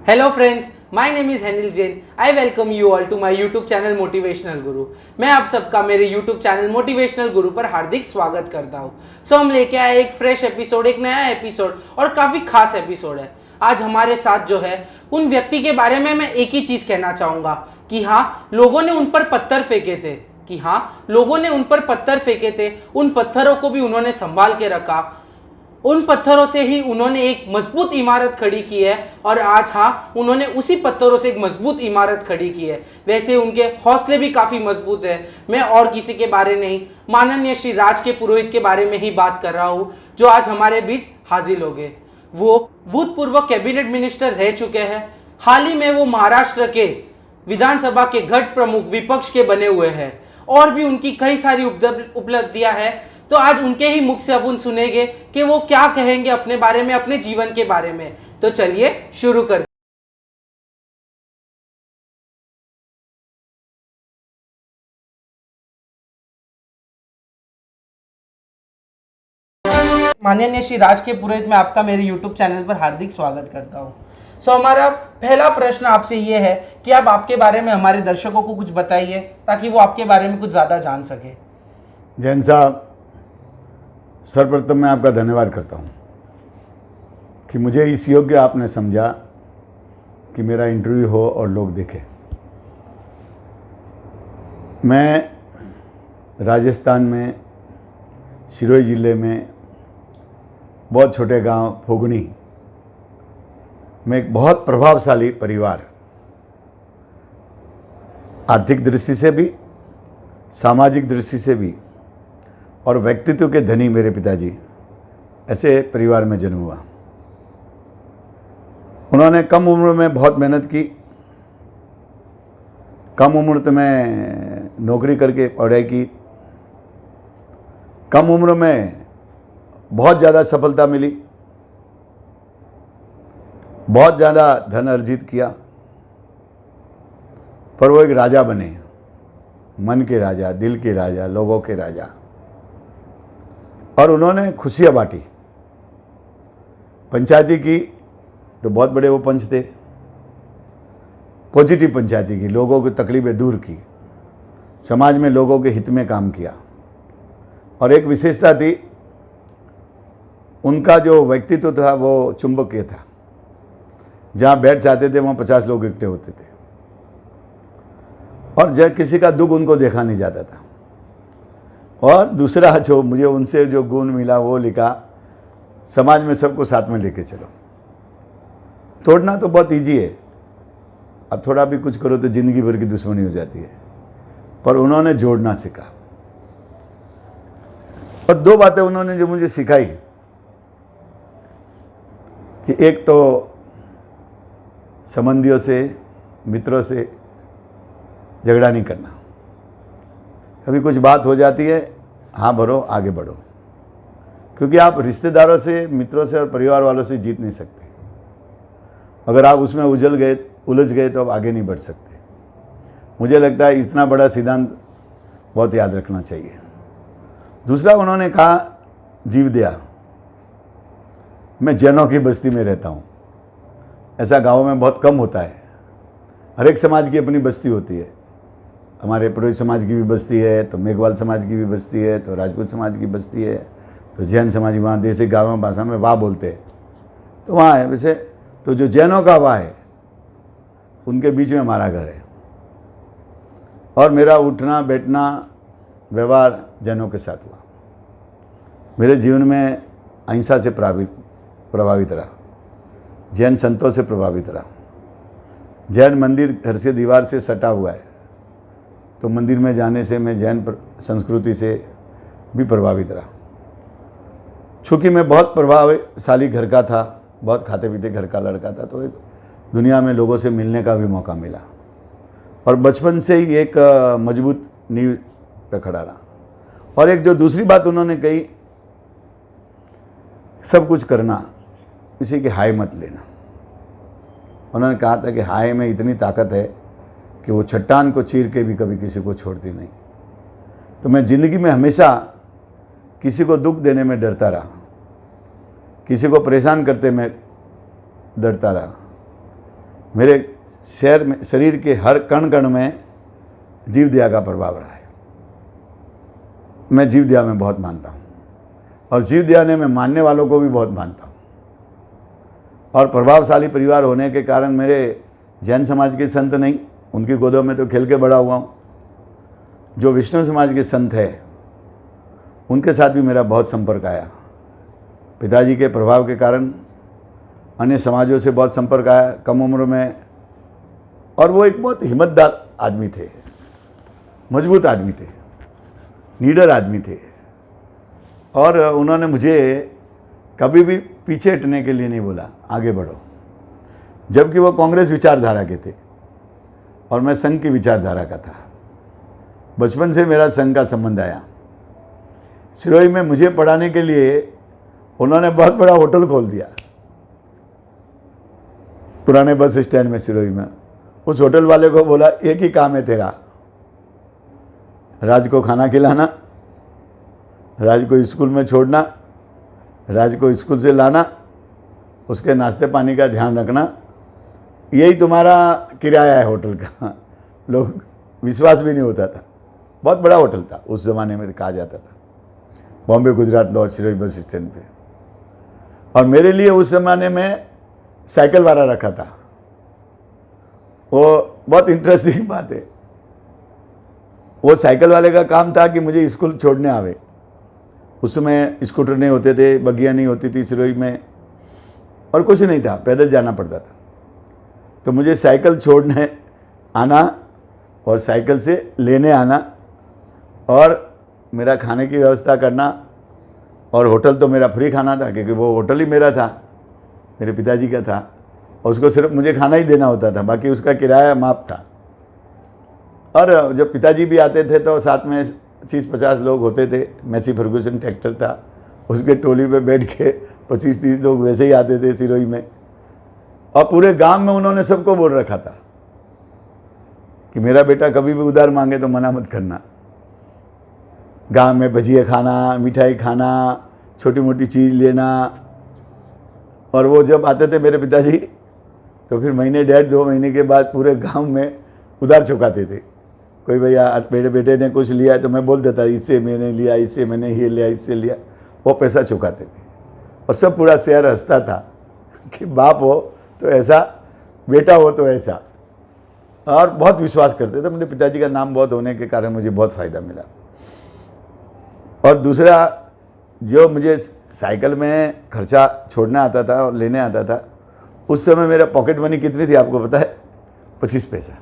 Hello friends, my name is Henil Jain. I welcome you all to my YouTube channel Motivational Guru. मैं आप सबका मेरे YouTube channel Motivational Guru पर हार्दिक स्वागत करता हूँ। हम लेके आए एक फ्रेश एपिसोड, एक नया एपिसोड और काफ़ी खास एपिसोड है। आज हमारे साथ जो है उन व्यक्ति के बारे में मैं एक ही चीज़ कहना चाहूँगा कि हाँ, लोगों ने उन पर पत्थर फेंके थे, उन पत्थरों को भी उन्होंने संभाल के रखा। उन पत्थरों से ही उन्होंने एक मजबूत इमारत खड़ी की है और आज हाँ, उन्होंने उसी पत्थरों से एक मजबूत इमारत खड़ी की है। वैसे उनके हौसले भी काफ़ी मजबूत है। मैं और किसी के बारे नहीं, माननीय श्री राज के पुरोहित के बारे में ही बात कर रहा हूँ, जो आज हमारे बीच हाजिर हो गए। वो भूतपूर्व कैबिनेट मिनिस्टर रह चुके हैं। हाल ही में वो महाराष्ट्र के विधानसभा के गढ़ प्रमुख विपक्ष के बने हुए हैं और भी उनकी कई सारी उपलब्धियां हैं। तो आज उनके ही मुख से अपन सुनेंगे कि वो क्या कहेंगे अपने बारे में, अपने जीवन के बारे में। तो चलिए शुरू करते। माननीय श्री राज के पुरोहित, मैं आपका मेरे YouTube चैनल पर हार्दिक स्वागत करता हूँ। हमारा पहला प्रश्न आपसे ये है कि आप आपके बारे में हमारे दर्शकों को कुछ बताइए ताकि वो आपके बारे में कुछ ज़्यादा जान सके। जैन साहब, सर्वप्रथम मैं आपका धन्यवाद करता हूँ कि मुझे इस योग्य आपने समझा कि मेरा इंटरव्यू हो और लोग देखें। मैं राजस्थान में सिरोही ज़िले में बहुत छोटे गांव फोगनी में एक बहुत प्रभावशाली परिवार, आर्थिक दृष्टि से भी, सामाजिक दृष्टि से भी और व्यक्तित्व के धनी मेरे पिताजी, ऐसे परिवार में जन्म हुआ। उन्होंने कम उम्र में बहुत मेहनत की। कम उम्र में नौकरी करके पढ़ाई की। कम उम्र में बहुत ज़्यादा सफलता मिली, बहुत ज़्यादा धन अर्जित किया, पर वो एक राजा बने, मन के राजा, दिल के राजा, लोगों के राजा। और उन्होंने खुशियाँ बांटी। पंचायती की तो बहुत बड़े वो पंच थे। पॉजिटिव पंचायती की, लोगों की तकलीफें दूर की, समाज में लोगों के हित में काम किया। और एक विशेषता थी, उनका जो व्यक्तित्व था वो चुंबकीय था। जहाँ बैठ जाते थे वहाँ 50 लोग इकट्ठे होते थे और जब किसी का दुख उनको देखा नहीं जाता था। और दूसरा जो मुझे उनसे जो गुण मिला वो लिखा, समाज में सबको साथ में लेके चलो। तोड़ना तो बहुत इजी है, अब थोड़ा भी कुछ करो तो ज़िंदगी भर की दुश्मनी हो जाती है, पर उन्होंने जोड़ना सीखा। और दो बातें उन्होंने जो मुझे सिखाई कि एक तो संबंधियों से, मित्रों से झगड़ा नहीं करना। कभी कुछ बात हो जाती है, हाँ भरो, आगे बढ़ो, क्योंकि आप रिश्तेदारों से, मित्रों से और परिवार वालों से जीत नहीं सकते। अगर आप उसमें उलझ गए तो आप आगे नहीं बढ़ सकते। मुझे लगता है इतना बड़ा सिद्धांत बहुत याद रखना चाहिए। दूसरा, उन्होंने कहा जीव दया। मैं जैनों की बस्ती में रहता हूँ। ऐसा गाँव में बहुत कम होता है। हर एक समाज की अपनी बस्ती होती है। हमारे पुरोहित समाज की भी बस्ती है, तो मेघवाल समाज की भी बस्ती है, तो राजपूत समाज की बस्ती है, तो जैन समाज वहाँ देसी गाँव भाषा में वाह बोलते हैं, तो वहाँ है। वैसे तो जो जैनों का वाह है, उनके बीच में हमारा घर है। और मेरा उठना बैठना व्यवहार जैनों के साथ हुआ। मेरे जीवन में अहिंसा से प्रभावित रहा, जैन संतों से प्रभावित रहा। जैन मंदिर घर से दीवार से सटा हुआ है, तो मंदिर में जाने से मैं जैन संस्कृति से भी प्रभावित रहा। चूँकि मैं बहुत प्रभावशाली घर का था, बहुत खाते पीते घर का लड़का था, तो एक दुनिया में लोगों से मिलने का भी मौका मिला। और बचपन से ही एक मजबूत नींव पे खड़ा रहा। और एक जो दूसरी बात उन्होंने कही, सब कुछ करना, किसी की हाय मत लेना। उन्होंने कहा था कि हाय में इतनी ताकत है कि वो चट्टान को चीर के भी कभी किसी को छोड़ती नहीं। तो मैं ज़िंदगी में हमेशा किसी को दुख देने में डरता रहा, किसी को परेशान करते मैं डरता रहा। मेरे शरीर के हर कण कण में जीव दया का प्रभाव रहा है। मैं जीव दया में बहुत मानता हूँ और जीव दया ने मैं मानने वालों को भी बहुत मानता हूँ। और प्रभावशाली परिवार होने के कारण मेरे जैन समाज के संत नहीं, उनकी गोदों में तो खेल के बड़ा हुआ हूँ। जो विष्णु समाज के संत है उनके साथ भी मेरा बहुत संपर्क आया। पिताजी के प्रभाव के कारण अन्य समाजों से बहुत संपर्क आया कम उम्र में। और वो एक बहुत हिम्मतदार आदमी थे, मजबूत आदमी थे, लीडर आदमी थे। और उन्होंने मुझे कभी भी पीछे हटने के लिए नहीं बोला, आगे बढ़ो। जबकि वो कांग्रेस विचारधारा के थे और मैं संघ की विचारधारा का था। बचपन से मेरा संघ का संबंध आया। सिरोही में मुझे पढ़ाने के लिए उन्होंने बहुत बड़ा होटल खोल दिया पुराने बस स्टैंड में सिरोही में। उस होटल वाले को बोला, एक ही काम है तेरा, राज को खाना खिलाना, राज को स्कूल में छोड़ना, राज को स्कूल से लाना, उसके नाश्ते पानी का ध्यान रखना, यही तुम्हारा किराया है होटल का। लोग विश्वास भी नहीं होता था। बहुत बड़ा होटल था उस ज़माने में, कहा जाता था, Bombay Gujarat laws Sirohi bus stand पे। और मेरे लिए उस ज़माने में साइकिल वाला रखा था। वो बहुत इंटरेस्टिंग बात है, वो साइकिल वाले का काम था कि मुझे स्कूल छोड़ने आवे। उस समय स्कूटर नहीं होते थे, बगिया नहीं होती थी सिरोही में, और कुछ नहीं था, पैदल जाना पड़ता था। तो मुझे साइकिल छोड़ने आना और साइकिल से लेने आना और मेरा खाने की व्यवस्था करना। और होटल तो मेरा फ्री खाना था क्योंकि वो होटल ही मेरा था, मेरे पिताजी का था, और उसको सिर्फ मुझे खाना ही देना होता था, बाकी उसका किराया माफ था। और जब पिताजी भी आते थे तो साथ में 25-50 लोग होते थे। मैसी फर्गूसन ट्रैक्टर था, उसके टोली पे बैठ के 25-30 लोग वैसे ही आते थे सिरोही में। और पूरे गांव में उन्होंने सबको बोल रखा था कि मेरा बेटा कभी भी उधार मांगे तो मना मत करना। गांव में भजिए खाना, मिठाई खाना, छोटी मोटी चीज़ लेना। और वो जब आते थे मेरे पिताजी तो फिर महीने 1.5-2 महीने के बाद पूरे गांव में उधार चुकाते थे। कोई भैया मेरे बेटे ने कुछ लिया तो मैं बोल देता, इससे मैंने लिया, इससे मैंने ये लिया, इससे लिया। वो पैसा चुकाते थे और सब पूरा शहर हंसता था कि बाप हो तो ऐसा, बेटा हो तो ऐसा। और बहुत विश्वास करते थे। मेरे पिताजी का नाम बहुत होने के कारण मुझे बहुत फ़ायदा मिला। और दूसरा, जो मुझे साइकिल में खर्चा छोड़ना आता था और लेने आता था, उस समय मेरा पॉकेट मनी कितनी थी आपको पता है? 25 पैसा।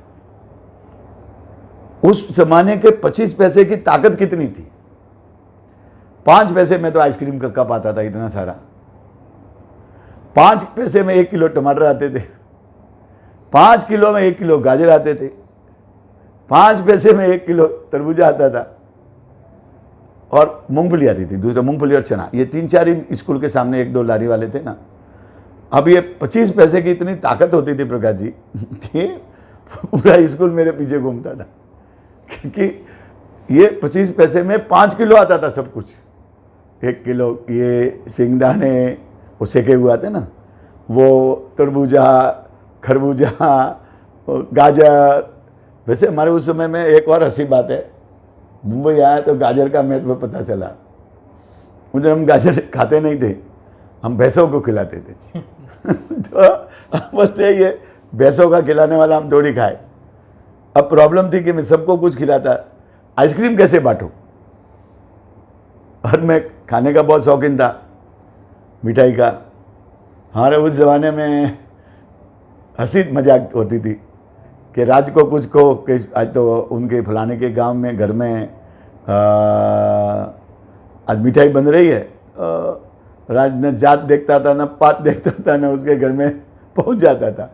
उस जमाने के 25 पैसे की ताकत कितनी थी? 5 पैसे में तो आइसक्रीम का कप आता था इतना सारा। 5 पैसे में 1 किलो टमाटर आते थे, 5 किलो में 1 किलो गाजर आते थे, 5 पैसे में 1 किलो तरबूजा आता था, और मूंगफली आती थी। दूसरा मूंगफली और चना, ये 3-4 ही स्कूल के सामने 1-2 लारी वाले थे ना। अब ये 25 पैसे की इतनी ताकत होती थी प्रकाश जी कि पूरा स्कूल मेरे पीछे घूमता था, क्योंकि ये 25 पैसे में 5 किलो आता था सब कुछ। 1 किलो ये सिंगदाने, वो सेके हुए आते ना, वो तरबूजा, खरबूजा, गाजर। वैसे हमारे उस समय में एक और हंसी बात है, मुंबई आया तो गाजर का महत्व पता चला। उधर हम गाजर खाते नहीं थे, हम भैंसों को खिलाते थे। तो हम बोलते ये भैंसों का खिलाने वाला हम थोड़ी खाए। अब प्रॉब्लम थी कि मैं सबको कुछ खिलाता, आइसक्रीम कैसे बांटूं? और मैं खाने का बहुत शौकीन था, मिठाई का। हमारे उस ज़माने में हंसी मजाक होती थी कि राज को कुछ को कि आज तो उनके फलाने के गांव में घर में आज मिठाई बन रही है। राज न जात देखता था, न पात देखता था, न उसके घर में पहुंच जाता था।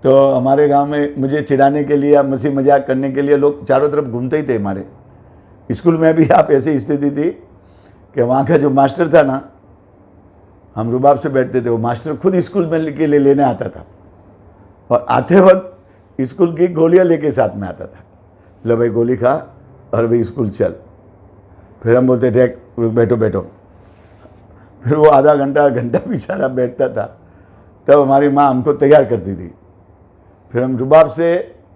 तो हमारे गांव में मुझे चिढ़ाने के लिए, मस्ती मजाक करने के लिए लोग चारों तरफ घूमते ही थे। हमारे स्कूल में भी आप ऐसी स्थिति थी कि वहाँ का जो मास्टर था ना, हम रुबाब से बैठते थे, वो मास्टर खुद स्कूल में के लिए लेने आता था, और आते वक्त स्कूल की गोलियां लेके साथ में आता था। लो भाई गोली खा और भाई स्कूल चल। फिर हम बोलते थे बैठो बैठो। फिर वो आधा घंटा बेचारा बैठता था। तब हमारी माँ हमको तैयार करती थी फिर हम रुबाब से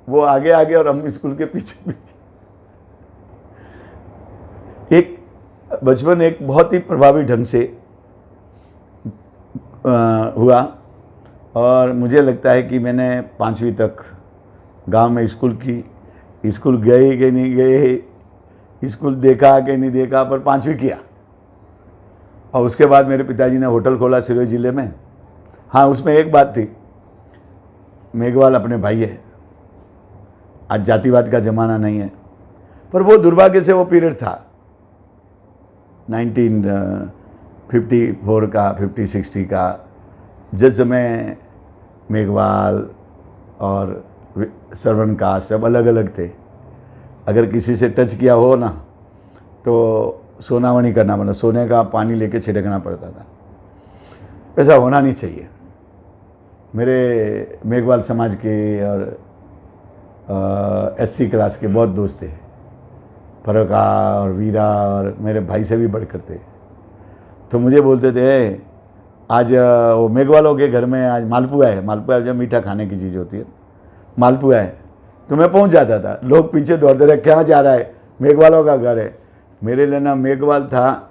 वो आगे आगे और हम स्कूल के पीछे पीछे। एक बचपन एक बहुत ही प्रभावी ढंग से हुआ और मुझे लगता है कि मैंने 5वीं तक गांव में स्कूल की, स्कूल गए कि नहीं गए, स्कूल देखा कि नहीं देखा, पर 5वीं किया। और उसके बाद मेरे पिताजी ने होटल खोला सिरोही ज़िले में। हाँ, उसमें एक बात थी, मेघवाल अपने भाई है, आज जातिवाद का ज़माना नहीं है, पर वो दुर्भाग्य से वो पीरियड था 1954 का, 50-60 का, जिस समय मेघवाल और श्रवण का सब अलग अलग थे। अगर किसी से टच किया हो ना तो सोनावनी करना, मतलब सोने का पानी लेके छिड़कना पड़ता था। ऐसा होना नहीं चाहिए। मेरे मेघवाल समाज के और SC क्लास के बहुत दोस्त थे, फरका और वीरा, और मेरे भाई से भी बढ़कर थे। तो मुझे बोलते थे आज वो मेघवालों के घर में आज मालपुआ है। मालपुआ जब मीठा खाने की चीज़ होती है, मालपुआ है। तो मैं पहुंच जाता था, लोग पीछे दौड़ते रहे, क्या जा रहा है, मेघवालों का घर है। मेरे लिए ना मेघवाल था,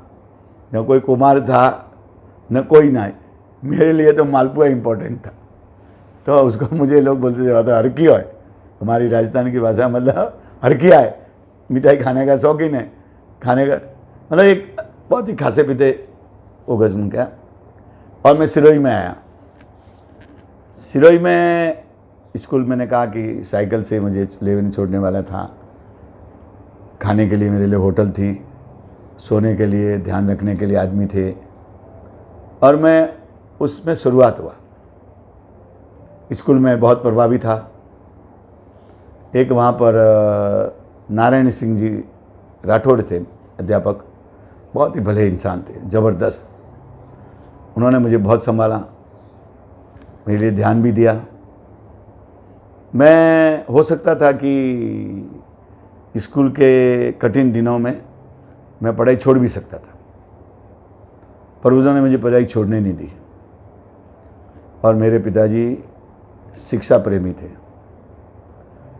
न कोई कुमार था, न कोई ना, मेरे लिए तो मालपुआ इम्पोर्टेंट था। तो उसको मुझे लोग बोलते थे तो हरकिया है, हमारी राजस्थान की भाषा मतलब हरकिया है, मिठाई खाने का शौकीन है, खाने का मतलब एक बहुत ही खासे पीते वो गज़म क्या। और मैं सिरोही में आया। सिरोही में स्कूल मैंने कहा कि साइकिल से मुझे लेने छोड़ने वाला था, खाने के लिए मेरे लिए होटल थी, सोने के लिए ध्यान रखने के लिए आदमी थे, और मैं उसमें शुरुआत हुआ। स्कूल में बहुत प्रभावी था। एक वहाँ पर नारायण सिंह जी राठौड़ थे अध्यापक, बहुत ही भले इंसान थे, ज़बरदस्त। उन्होंने मुझे बहुत संभाला, मेरे लिए ध्यान भी दिया। मैं हो सकता था कि स्कूल के कठिन दिनों में मैं पढ़ाई छोड़ भी सकता था, पर उन्होंने मुझे पढ़ाई छोड़ने नहीं दी। और मेरे पिताजी शिक्षा प्रेमी थे।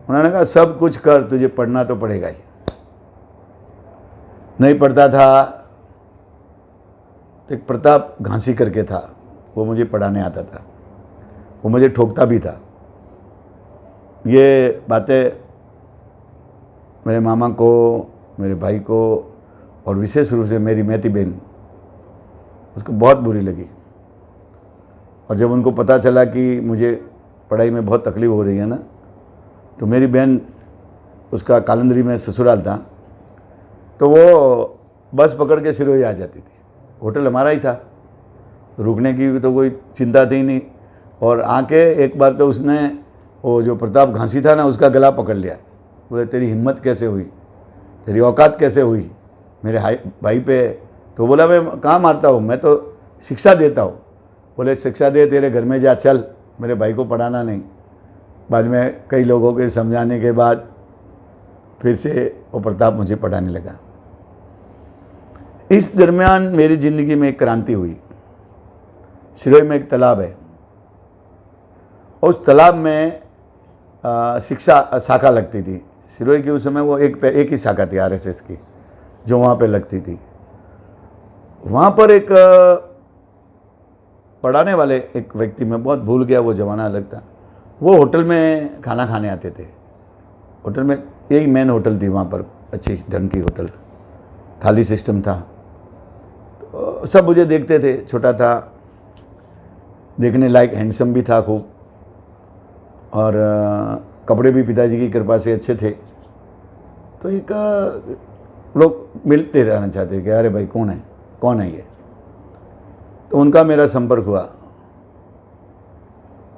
उन्होंने कहा सब कुछ कर, तुझे पढ़ना तो पड़ेगा ही। नहीं पढ़ता था तो एक प्रताप घांसी करके था, वो मुझे पढ़ाने आता था, वो मुझे ठोकता भी था। ये बातें मेरे मामा को, मेरे भाई को, और विशेष रूप से मेरी मैती बहन, उसको बहुत बुरी लगी। और जब उनको पता चला कि मुझे पढ़ाई में बहुत तकलीफ हो रही है ना, तो मेरी बहन, उसका कालंदरी में ससुराल था, तो वो बस पकड़ के सिरोही आ जाती थी। होटल हमारा ही था, रुकने की तो कोई चिंता थी नहीं। और आके एक बार तो उसने, वो जो प्रताप घांसी था ना, उसका गला पकड़ लिया। बोले तेरी हिम्मत कैसे हुई, तेरी औकात कैसे हुई मेरे भाई पे। तो बोला मैं कहाँ मारता हूँ, मैं तो शिक्षा देता हूँ। बोले शिक्षा दे, तेरे घर में जा, चल, मेरे भाई को पढ़ाना नहीं। बाद में कई लोगों के समझाने के बाद फिर से वो प्रताप मुझे पढ़ाने लगा। इस दरमियान मेरी ज़िंदगी में एक क्रांति हुई। सिरोही में एक तालाब है, और उस तालाब में शिक्षा शाखा लगती थी। सिरोही की उस समय वो एक ही शाखा थी RSS की, जो वहाँ पे लगती थी। वहाँ पर एक पढ़ाने वाले एक व्यक्ति, मैं बहुत भूल गया, वो ज़माना अलग था, वो होटल में खाना खाने आते थे। होटल में यही मेन होटल थी वहाँ पर, अच्छी ढंग की होटल, थाली सिस्टम था। तो सब मुझे देखते थे, छोटा था, देखने लायक, हैंडसम भी था खूब, और कपड़े भी पिताजी की कृपा से अच्छे थे। तो एक लोग मिलते रहना चाहते कि अरे भाई कौन है ये। तो उनका मेरा संपर्क हुआ।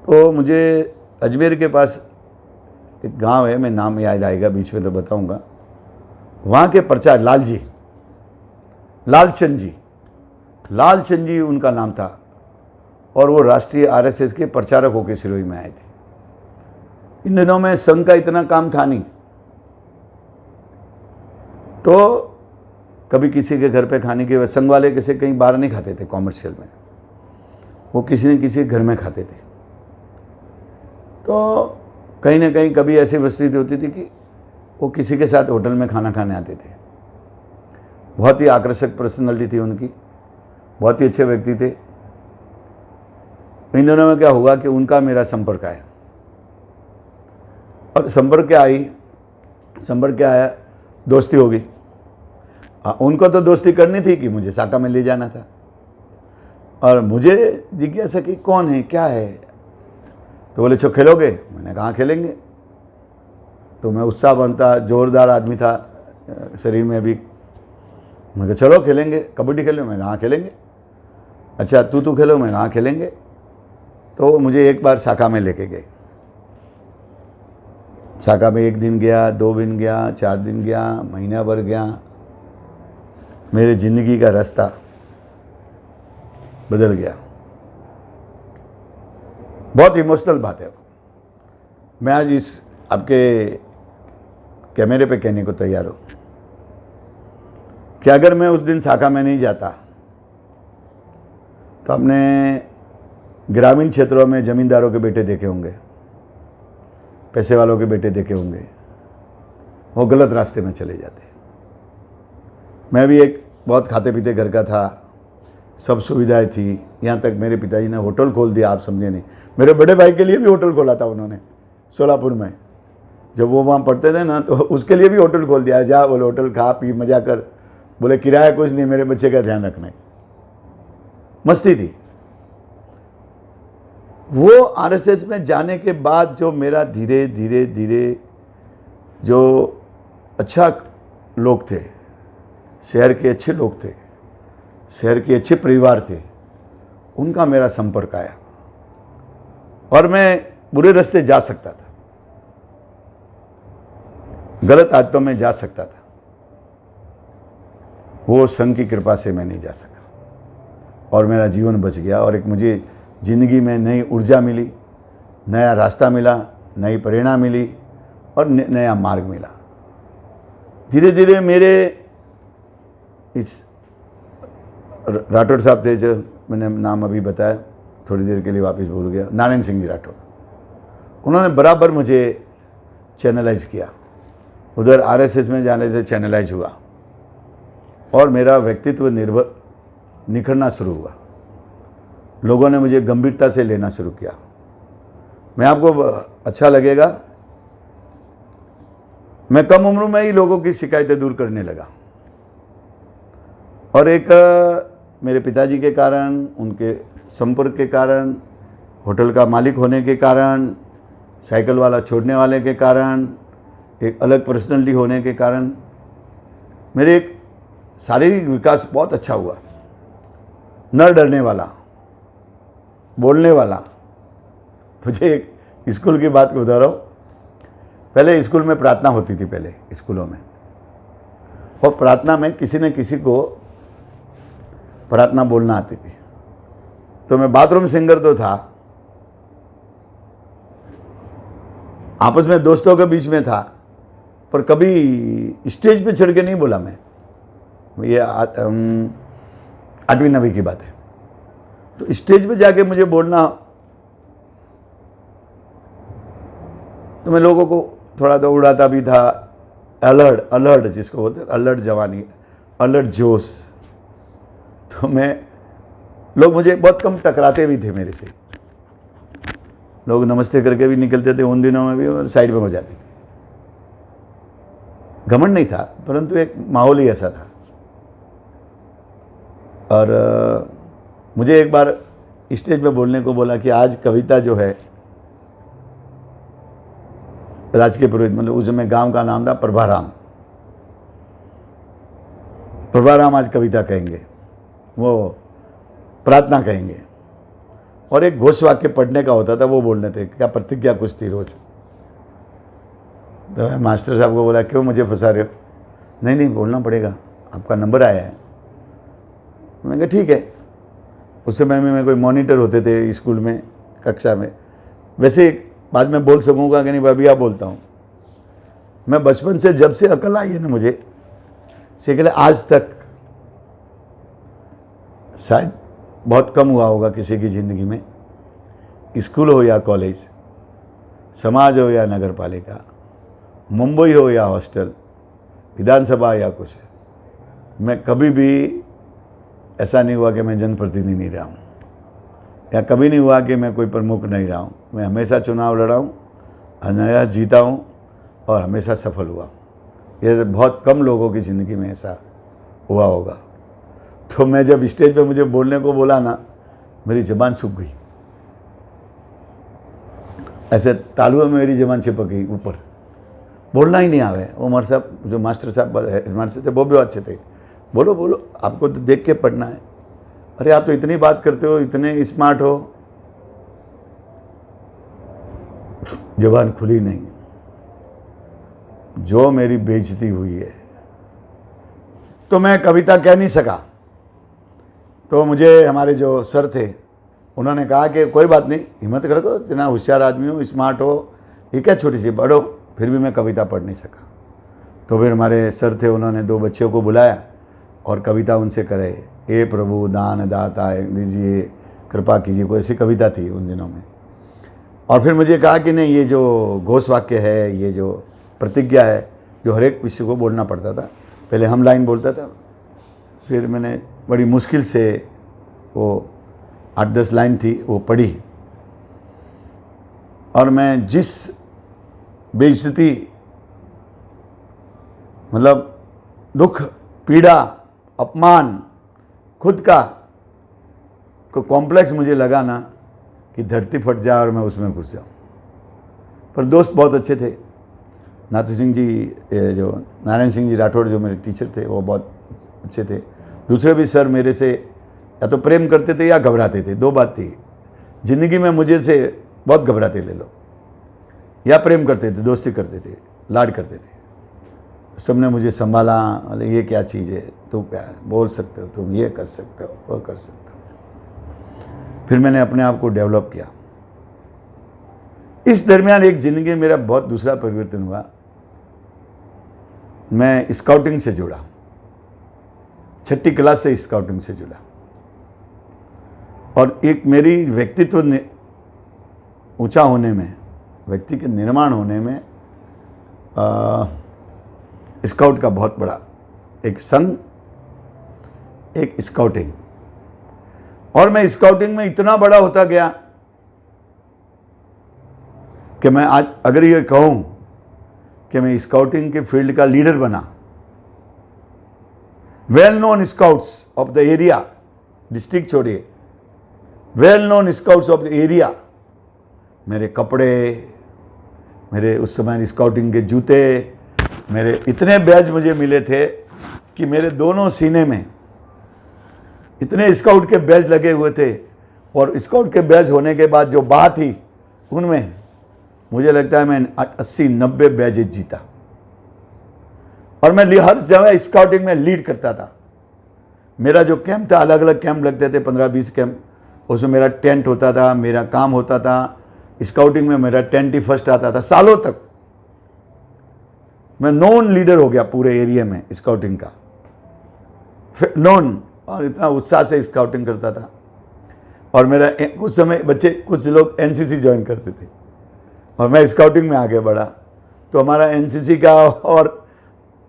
तो मुझे अजमेर के पास एक गांव है, मैं नाम याद आएगा बीच में तो बताऊंगा, वहाँ के प्रचार लालचंद जी उनका नाम था, और वो राष्ट्रीय RSS के प्रचारक होकर सिरोही में आए थे। इन दिनों में संघ का इतना काम था नहीं, तो कभी किसी के घर पे खाने के, संघ वाले किसी कहीं बाहर नहीं खाते थे कॉमर्शियल में, वो किसी न किसी घर में खाते थे। तो कहीं ना कहीं कभी ऐसी परिस्थिति होती थी कि वो किसी के साथ होटल में खाना खाने आते थे। बहुत ही आकर्षक पर्सनालिटी थी उनकी, बहुत ही अच्छे व्यक्ति थे। इन दिनों में क्या हुआ कि उनका मेरा संपर्क आया, और संपर्क क्या आया, दोस्ती हो गई। उनको तो दोस्ती करनी थी कि मुझे साका में ले जाना था, और मुझे जिज्ञासा कि कौन है, क्या है। तो बोले छो खेलोगे? मैंने कहा खेलेंगे। तो मैं उत्साह बनता, जोरदार आदमी था शरीर में भी। मैं कहा चलो खेलेंगे, कबड्डी खेलो? मैं कहा खेलेंगे। अच्छा तू खेलो? मैं कहा खेलेंगे। तो मुझे एक बार साका में लेके गए। साका में 1 दिन गया, 2 दिन गया, 4 दिन गया, महीना भर गया। मेरे ज़िंदगी का रास्ता बदल गया। बहुत इमोशनल बात है। मैं आज इस आपके कैमरे पे कहने को तैयार हूँ कि अगर मैं उस दिन साका में नहीं जाता तो अपने ग्रामीण क्षेत्रों में ज़मींदारों के बेटे देखे होंगे, पैसे वालों के बेटे देखे होंगे, वो गलत रास्ते में चले जाते। मैं भी एक बहुत खाते पीते घर का था, सब सुविधाएं थी, यहाँ तक मेरे पिताजी ने होटल खोल दिया, आप समझे नहीं। मेरे बड़े भाई के लिए भी होटल खोला था उन्होंने सोलापुर में, जब वो वहाँ पढ़ते थे ना, तो उसके लिए भी होटल खोल दिया। जा बोले होटल खा पी मजा कर, बोले किराया कुछ नहीं, मेरे बच्चे का ध्यान रखना है। मस्ती थी। वो आरएसएस में जाने के बाद जो मेरा धीरे धीरे जो अच्छा लोग थे, शहर के अच्छे लोग थे, शहर के अच्छे परिवार थे, उनका मेरा संपर्क आया, और मैं बुरे रास्ते जा सकता था, गलत आदतों में जा सकता था। वो संघ की कृपा से मैं नहीं जा सका और मेरा जीवन बच गया, और एक मुझे ज़िंदगी में नई ऊर्जा मिली, नया रास्ता मिला, नई प्रेरणा मिली और नया मार्ग मिला। धीरे धीरे मेरे इस राठौड़ साहब थे, जो मैंने नाम अभी बताया, थोड़ी देर के लिए वापस भूल गया, नारायण सिंह जी राठौड़, उन्होंने बराबर मुझे चैनलाइज किया। उधर आरएसएस में जाने से चैनलाइज हुआ और मेरा व्यक्तित्व निखरना शुरू हुआ। लोगों ने मुझे गंभीरता से लेना शुरू किया। मैं आपको अच्छा लगेगा, मैं कम उम्र में ही लोगों की शिकायतें दूर करने लगा, और एक मेरे पिताजी के कारण, उनके संपर्क के कारण, होटल का मालिक होने के कारण, साइकिल वाला छोड़ने वाले के कारण, एक अलग पर्सनैलिटी होने के कारण मेरे एक शारीरिक विकास बहुत अच्छा हुआ। न डरने वाला, बोलने वाला। मुझे एक स्कूल की बात को बता रहा हूँ। पहले स्कूल में प्रार्थना होती थी, पहले स्कूलों में, और प्रार्थना में किसी न किसी को प्रार्थना बोलना आती थी। तो मैं बाथरूम सिंगर तो था, आपस में दोस्तों के बीच में था, पर कभी स्टेज पे चढ़ के नहीं बोला मैं। ये 8वीं 9वीं की बात है। तो स्टेज पे जाके मुझे बोलना, तो मैं लोगों को थोड़ा तो उड़ाता भी था। अलर्ट जिसको बोलते हैं, अलर्ट जवानी, अलर्ट जोश। तो लोग मुझे बहुत कम टकराते भी थे मेरे से, लोग नमस्ते करके भी निकलते थे उन दिनों में भी, और साइड में हो जाती थी। घमंड नहीं था, परंतु एक माहौल ही ऐसा था। और मुझे एक बार स्टेज पे बोलने को बोला कि आज कविता जो है राजकीय पुरोहित, मतलब उस समय गांव का नाम था प्रभाराम आज कविता कहेंगे, वो प्रार्थना कहेंगे, और एक घोष वाक्य पढ़ने का होता था, वो बोलने थे, क्या प्रतिज्ञा कुछ थी रोज। तो मैं मास्टर साहब को बोला, क्यों मुझे फंसा रहे हो? नहीं बोलना पड़ेगा, आपका नंबर आया है। मैंने कहा ठीक है। उस समय में कोई मॉनिटर होते थे स्कूल में, कक्षा में। वैसे बाद में बोल सकूँगा कि नहीं, अभी आप बोलता हूँ। मैं बचपन से, जब से अकल आई है ना मुझे, से आज तक, शायद बहुत कम हुआ होगा किसी की ज़िंदगी में, स्कूल हो या कॉलेज, समाज हो या नगर पालिका, मुंबई हो या हॉस्टल, विधानसभा या कुछ, मैं कभी भी ऐसा नहीं हुआ कि मैं जनप्रतिनिधि नहीं रहा हूँ, या कभी नहीं हुआ कि मैं कोई प्रमुख नहीं रहा हूँ। मैं हमेशा चुनाव लड़ा हूँ, हमेशा जीता हूँ और हमेशा सफल हुआ। ये बहुत कम लोगों की ज़िंदगी में ऐसा हुआ होगा। तो मैं जब स्टेज पे मुझे बोलने को बोला ना, मेरी ज़बान सूख गई, ऐसे तालुओं में मेरी ज़बान चिपक गई ऊपर, बोलना ही नहीं आवे। उमर साहब जो मास्टर साहब हेडमास्टर थे वो भी अच्छे थे, बोलो बोलो, आपको तो देख के पढ़ना है। अरे आप तो इतनी बात करते हो, इतने स्मार्ट हो, ज़बान खुली नहीं। जो मेरी बेइज्जती हुई है, तो मैं कविता कह नहीं सका। तो मुझे हमारे जो सर थे उन्होंने कहा कि कोई बात नहीं, हिम्मत रखो, इतना होशियार आदमी हो, स्मार्ट हो, ये क्या छोटी सी पढ़ो। फिर भी मैं कविता पढ़ नहीं सका। तो फिर हमारे सर थे, उन्होंने 2 बच्चों को बुलाया और कविता उनसे करे, ए प्रभु दान दाता दीजिए, कृपा कीजिए, कोई ऐसी कविता थी उन दिनों में। और फिर मुझे कहा कि नहीं, ये जो घोष वाक्य है, ये जो प्रतिज्ञा है, जो हर एक विषय को बोलना पड़ता था। पहले हम लाइन बोलता था, फिर मैंने बड़ी मुश्किल से वो 8-10 लाइन थी वो पढ़ी, और मैं जिस बेइज्जती, मतलब दुख, पीड़ा, अपमान, खुद का कॉम्प्लेक्स मुझे लगा ना कि धरती फट जाए और मैं उसमें घुस जाऊँ। पर दोस्त बहुत अच्छे थे। नाथू सिंह जी, जो नारायण सिंह जी राठौड़ जो मेरे टीचर थे, वो बहुत अच्छे थे। दूसरे भी सर मेरे से या तो प्रेम करते थे या घबराते थे। 2 बात थी ज़िंदगी में, मुझे से बहुत घबराते ले लो, या प्रेम करते थे, दोस्ती करते थे, लाड करते थे। सबने मुझे संभाला, अरे ये क्या चीज़ है, तुम क्या बोल सकते हो, तुम ये कर सकते हो, वो कर सकते हो। फिर मैंने अपने आप को डेवलप किया। इस दरमियान एक ज़िंदगी में मेरा बहुत दूसरा परिवर्तन हुआ। मैं स्काउटिंग से जुड़ा, 6ठी क्लास से स्काउटिंग से जुड़ा, और एक मेरी व्यक्तित्व ऊंचा होने में, व्यक्ति के निर्माण होने में स्काउट का बहुत बड़ा एक संघ, एक स्काउटिंग। और मैं स्काउटिंग में इतना बड़ा होता गया कि मैं आज अगर ये कहूँ कि मैं स्काउटिंग के फील्ड का लीडर बना, well known scouts of the area, district छोड़िए, well known scouts of the area, मेरे कपड़े, मेरे उस समय स्काउटिंग के जूते, मेरे इतने बैज मुझे मिले थे कि मेरे दोनों सीने में इतने स्काउट के बैज लगे हुए थे। और स्काउट के बैज होने के बाद जो बात थी, उनमें मुझे लगता है मैं 80-90 बैजेज जीता। और मैं हर जगह स्काउटिंग में लीड करता था। मेरा जो कैंप था, अलग अलग कैंप लगते थे, 15-20 कैंप, उसमें मेरा टेंट होता था, मेरा काम होता था। स्काउटिंग में मेरा टेंट ही फर्स्ट आता था। सालों तक मैं नॉन लीडर हो गया पूरे एरिया में स्काउटिंग का, नॉन, और इतना उत्साह से स्काउटिंग करता था। और मेरा कुछ समय बच्चे, कुछ लोग एनसीसी ज्वाइन करते थे, और मैं स्काउटिंग में आगे बढ़ा। तो हमारा एनसीसी का और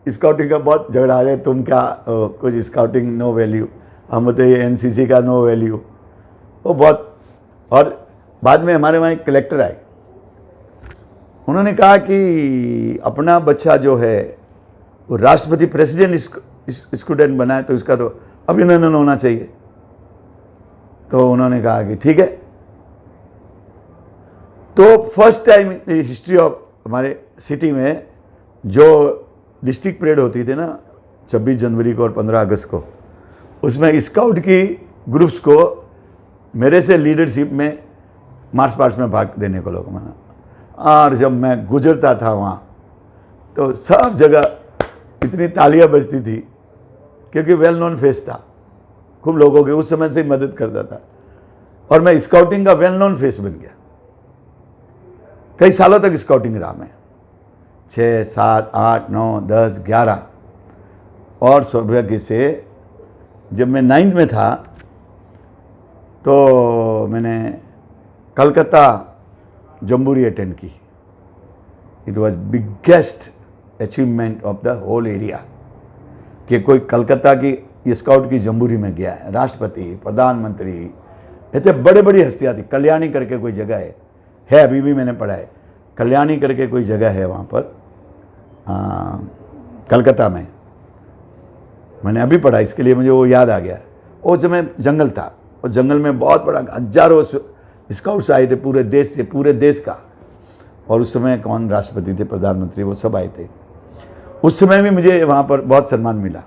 स्काउटिंग का बहुत झगड़ा है, तुम क्या कुछ स्काउटिंग नो वैल्यू, हम बताइए एनसीसी का नो वैल्यू, वो बहुत। और बाद में हमारे वहाँ एक कलेक्टर आए, उन्होंने कहा कि अपना बच्चा जो है वो राष्ट्रपति प्रेसिडेंट स्टूडेंट बना है, तो इसका तो अभिनंदन होना चाहिए। तो उन्होंने कहा कि ठीक है। तो first time in history of हमारे सिटी में जो डिस्ट्रिक्ट परेड होती थी ना 26 जनवरी को और 15 अगस्त को, उसमें स्काउट की ग्रुप्स को मेरे से लीडरशिप में मार्च पास्ट में भाग देने को लोग मना। और जब मैं गुजरता था वहाँ, तो सब जगह इतनी तालियां बजती थी, क्योंकि वेल नोन फेस था, खूब लोगों के उस समय से मदद करता था, और मैं स्काउटिंग का वेल नोन फेस बन गया। कई सालों तक स्काउटिंग रहा मैं, 6, 7, 8, 9, 10, 11। और सौभाग्य से जब मैं 9th में था, तो मैंने कलकत्ता जम्बूरी अटेंड की। It was biggest achievement of the whole area कि कोई कलकत्ता की स्काउट की जम्बूरी में गया है, राष्ट्रपति, प्रधानमंत्री, ऐसे बड़े बड़ी हस्तियाँ थी। कल्याणी करके कोई जगह है अभी भी मैंने पढ़ा है, कल्याणी करके कोई जगह है वहाँ पर कलकत्ता में, मैंने अभी पढ़ा, इसके लिए मुझे वो याद आ गया। वो समय जंगल था, और जंगल में बहुत बड़ा हजारों स्काउट्स आए थे पूरे देश से, पूरे देश का। और उस समय कौन राष्ट्रपति थे, प्रधानमंत्री, वो सब आए थे। उस समय भी मुझे वहाँ पर बहुत सम्मान मिला।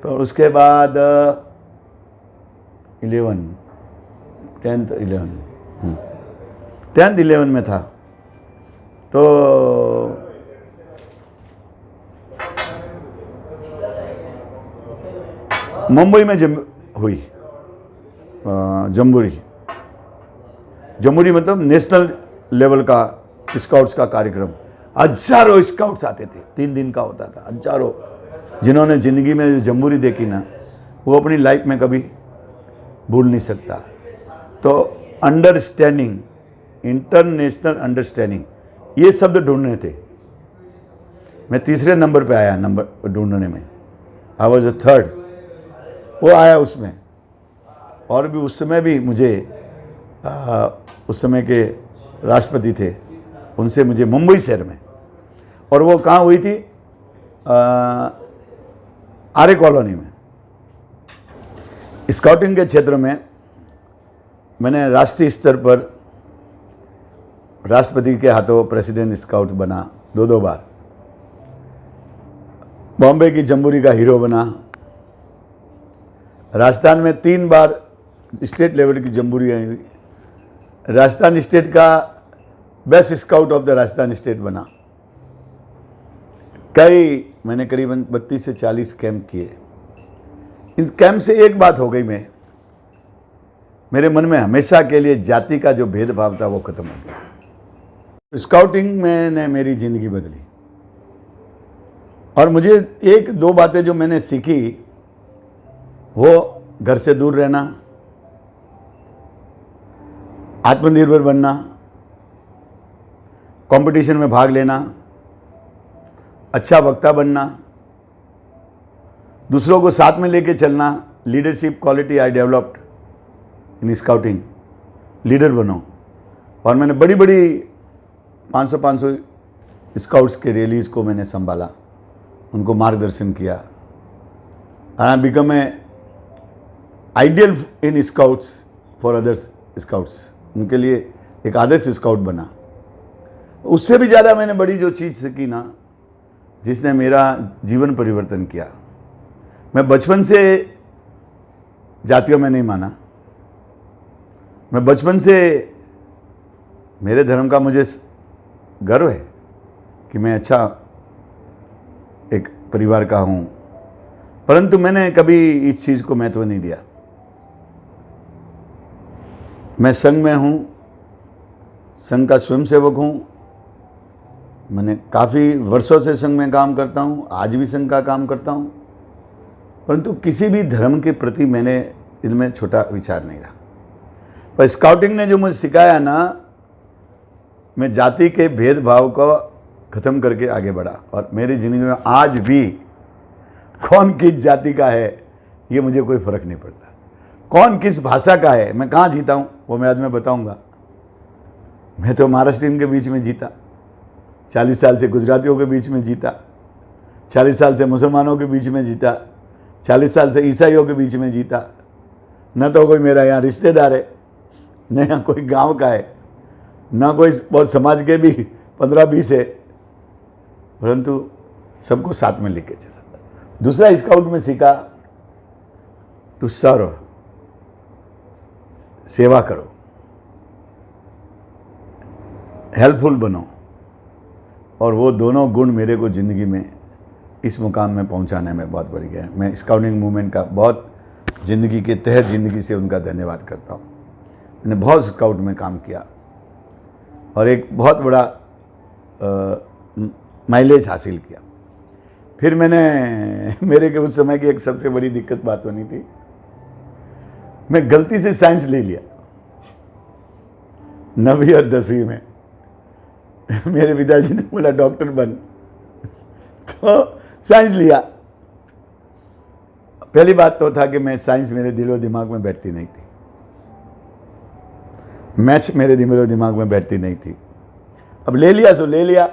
तो उसके बाद 10th 11 में था, तो मुंबई में हुई जम्बूरी मतलब नेशनल लेवल का स्काउट्स का कार्यक्रम। हजारों स्काउट्स आते थे, 3 दिन का होता था, हजारों। जिन्होंने ज़िंदगी में जो जम्बूरी देखी ना, वो अपनी लाइफ में कभी भूल नहीं सकता। तो अंडरस्टैंडिंग, इंटरनेशनल अंडरस्टैंडिंग, ये शब्द ढूंढने थे। मैं तीसरे नंबर पे आया, नंबर ढूंढने में। आई वॉज 3rd, वो आया उसमें। और भी उस समय भी मुझे उस समय के राष्ट्रपति थे, उनसे मुझे मुंबई शहर में, और वो कहाँ हुई थी, आर्य कॉलोनी में। स्काउटिंग के क्षेत्र में मैंने राष्ट्रीय स्तर पर राष्ट्रपति के हाथों प्रेसिडेंट स्काउट बना 2 बार, बॉम्बे की जम्बूरी का हीरो बना, राजस्थान में 3 बार स्टेट लेवल की जम्बूरी आई हुई, राजस्थान स्टेट का best scout of the Rajasthan state बना। मैंने करीबन 32 से 40 कैंप किए। इन कैंप से एक बात हो गई, मेरे मन में हमेशा के लिए जाति का जो भेदभाव था वो खत्म हो गया। स्काउटिंग में ने मेरी ज़िंदगी बदली, और मुझे 1-2 बातें जो मैंने सीखी, वो घर से दूर रहना, आत्मनिर्भर बनना, कंपटीशन में भाग लेना, अच्छा वक्ता बनना, दूसरों को साथ में लेके चलना, leadership quality I developed in scouting. Leader बनो। और मैंने बड़ी बड़ी 500 स्काउट्स के रैलीज़ को मैंने संभाला, उनको मार्गदर्शन किया। I become a ideal in scouts for others scouts, उनके लिए एक आदर्श स्काउट बना। उससे भी ज़्यादा मैंने बड़ी जो चीज़ सीखी ना, जिसने मेरा जीवन परिवर्तन किया। मैं बचपन से जातियों में नहीं माना, मैं बचपन से, मेरे धर्म का मुझे गर्व है कि मैं अच्छा एक परिवार का हूँ, परंतु मैंने कभी इस चीज़ को महत्व नहीं दिया। मैं संघ में हूँ, संघ का स्वयंसेवक हूँ, मैंने काफ़ी वर्षों से संघ में काम करता हूँ, आज भी संघ का काम करता हूँ, परंतु किसी भी धर्म के प्रति मैंने इनमें छोटा विचार नहीं रहा। पर स्काउटिंग ने जो मुझे सिखाया ना, मैं जाति के भेदभाव को ख़त्म करके आगे बढ़ा। और मेरी ज़िंदगी में आज भी कौन किस जाति का है ये मुझे कोई फ़र्क नहीं पड़ता, कौन किस भाषा का है, मैं कहाँ जीता हूँ वो मैं आज मैं बताऊँगा। मैं तो महाराष्ट्रियन के बीच में जीता, 40 साल से गुजरातियों के बीच में जीता, 40 साल से मुसलमानों के बीच में जीता, 40 साल से ईसाइयों के बीच में जीता। न तो कोई मेरा यहाँ रिश्तेदार है, न यहाँ कोई गांव का है, न कोई बहुत समाज के भी 15-20 है, परंतु सबको साथ में लेके चला। दूसरा स्काउट में सीखा टू सर्व, सेवा करो, हेल्पफुल बनो। और वो दोनों गुण मेरे को ज़िंदगी में इस मुकाम में पहुंचाने में बहुत बढ़ गया है। मैं स्काउटिंग मूवमेंट का बहुत ज़िंदगी के तहत ज़िंदगी से उनका धन्यवाद करता हूँ। मैंने बहुत स्काउट में काम किया और एक बहुत बड़ा माइलेज हासिल किया। फिर मेरे के उस समय की एक सबसे बड़ी दिक्कत बात बनी थी, मैं गलती से साइंस ले लिया 9वीं और 10वीं में। मेरे पिताजी ने बोला डॉक्टर बन, तो साइंस लिया। पहली बात तो था कि मैं साइंस मेरे दिलो दिमाग में बैठती नहीं थी, मैथ्स मेरे दिलो दिमाग में बैठती नहीं थी। अब ले लिया सो ले लिया।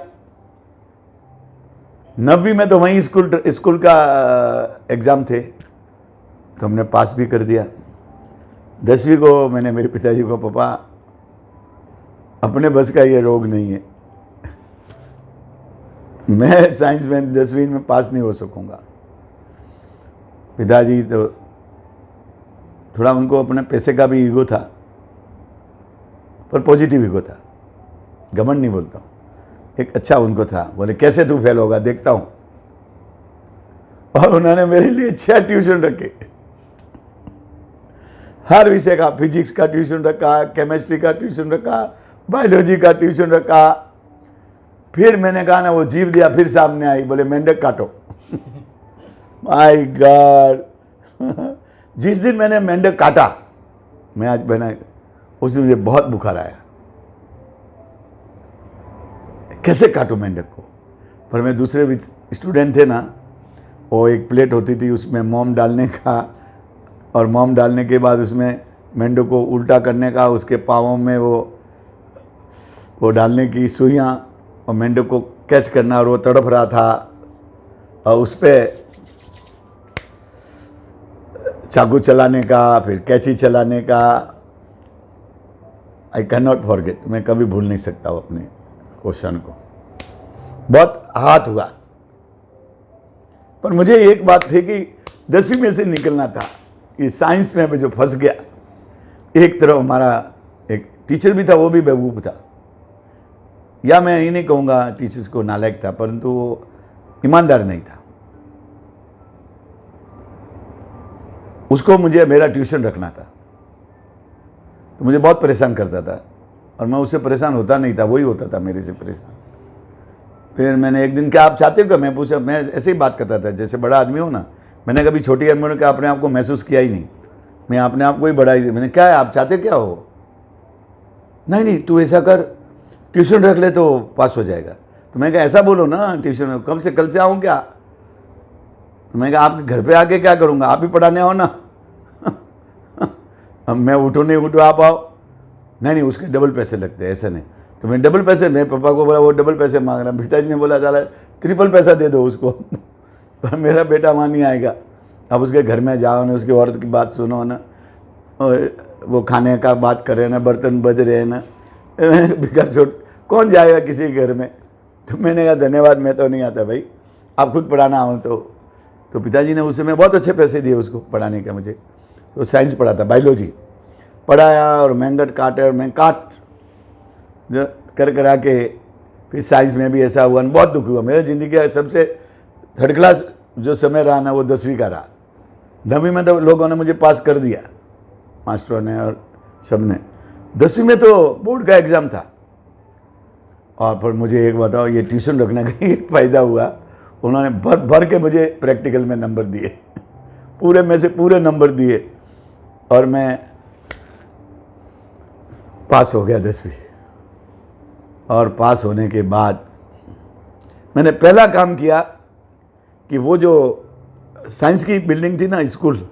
9वीं में तो वहीं स्कूल का एग्ज़ाम थे, तो हमने पास भी कर दिया। 10वीं को मैंने मेरे पिताजी को, पापा अपने बस का ये रोग नहीं है, मैं साइंस में 10वीं में पास नहीं हो सकूंगा। पिताजी तो थोड़ा, उनको अपने पैसे का भी ईगो था, पर पॉजिटिव ईगो था, घमंड नहीं बोलता हूँ, एक अच्छा उनको था। बोले कैसे तू फेल होगा देखता हूँ, और उन्होंने मेरे लिए 6 ट्यूशन रखे, हर विषय का, फिजिक्स का ट्यूशन रखा, केमिस्ट्री का ट्यूशन रखा, बायोलॉजी का ट्यूशन रखा। फिर मैंने कहा ना, वो जीव दिया फिर सामने आई, बोले मेंढक काटो। माय गॉड, जिस दिन मैंने मेंढक काटा, मैं आज बना, उस दिन मुझे बहुत बुखार आया, कैसे काटूं मेंढक को। पर मैं दूसरे भी स्टूडेंट थे ना, वो एक प्लेट होती थी, उसमें मोम डालने का, और मोम डालने के बाद उसमें मेंढक को उल्टा करने का, उसके पाँवों में वो डालने की सुइयाँ, और मेंढक को कैच करना, और वो तड़प रहा था, और उस पर चाकू चलाने का, फिर कैंची चलाने का। आई कैन नॉट फॉरगेट, मैं कभी भूल नहीं सकता वो अपने क्वेश्चन को, बहुत हाथ हुआ। पर मुझे एक बात थी कि 10वीं में से निकलना था, कि साइंस में मैं जो फंस गया। एक तरफ हमारा एक टीचर भी था, वो भी बेवकूफ़ था, या मैं ये नहीं कहूँगा टीचर्स को नालायक था, परंतु वो ईमानदार नहीं था। उसको मुझे मेरा ट्यूशन रखना था, तो मुझे बहुत परेशान करता था, और मैं उससे परेशान होता नहीं था, वही होता था मेरे से परेशान। फिर मैंने एक दिन, क्या आप चाहते हो क्या, मैं पूछा, मैं ऐसे ही बात करता था जैसे बड़ा आदमी हो ना। मैंने कभी छोटी उम्र में अपने आप को महसूस किया ही नहीं, मैं अपने आप को ही बड़ा ही। मैंने, क्या है आप चाहते क्या हो? नहीं नहीं, तू ऐसा कर, ट्यूशन रख ले तो पास हो जाएगा। तो मैं कहा ऐसा बोलो ना, ट्यूशन कम से कल से आऊँ क्या? तो मैं कहा आपके घर पे आके क्या करूँगा, आप ही पढ़ाने आओ ना। मैं उठो नहीं उठो आप आओ। नहीं उसके डबल पैसे लगते हैं, ऐसा नहीं। तो मैं डबल पैसे, मैं पापा को बोला वो डबल पैसे मांग रहा। पिताजी ने बोला चला ट्रिपल पैसा दे दो उसको। पर मेरा बेटा वहाँ नहीं आएगा। अब उसके घर में जाओ ना, उसकी औरत की बात सुनो ना, वो खाने का बात कर रहे हैं ना, बर्तन बज रहे हैं ना, बिगड़ छोट, कौन जाएगा किसी के घर में। तो मैंने कहा धन्यवाद, मैं तो नहीं आता भाई, आप खुद पढ़ाना आओ। तो पिताजी ने उस समय बहुत अच्छे पैसे दिए उसको पढ़ाने के मुझे। तो साइंस पढ़ाता, बायोलॉजी पढ़ाया, और मेंढक काटे, और मैं काट जो करा के फिर साइंस में भी ऐसा हुआ, बहुत दुख हुआ। मेरी ज़िंदगी का सबसे थर्ड क्लास जो समय रहा ना, वो 10वीं का रहा। 9वीं में तो लोगों ने मुझे पास कर दिया, मास्टरों ने और सब ने। 10वीं में तो बोर्ड का एग्ज़ाम था। और पर मुझे एक बताओ, ये ट्यूशन रखने का एक फ़ायदा हुआ, उन्होंने भर भर के मुझे प्रैक्टिकल में नंबर दिए, पूरे में से पूरे नंबर दिए, और मैं पास हो गया 10वीं। और पास होने के बाद मैंने पहला काम किया कि वो जो साइंस की बिल्डिंग थी ना स्कूल,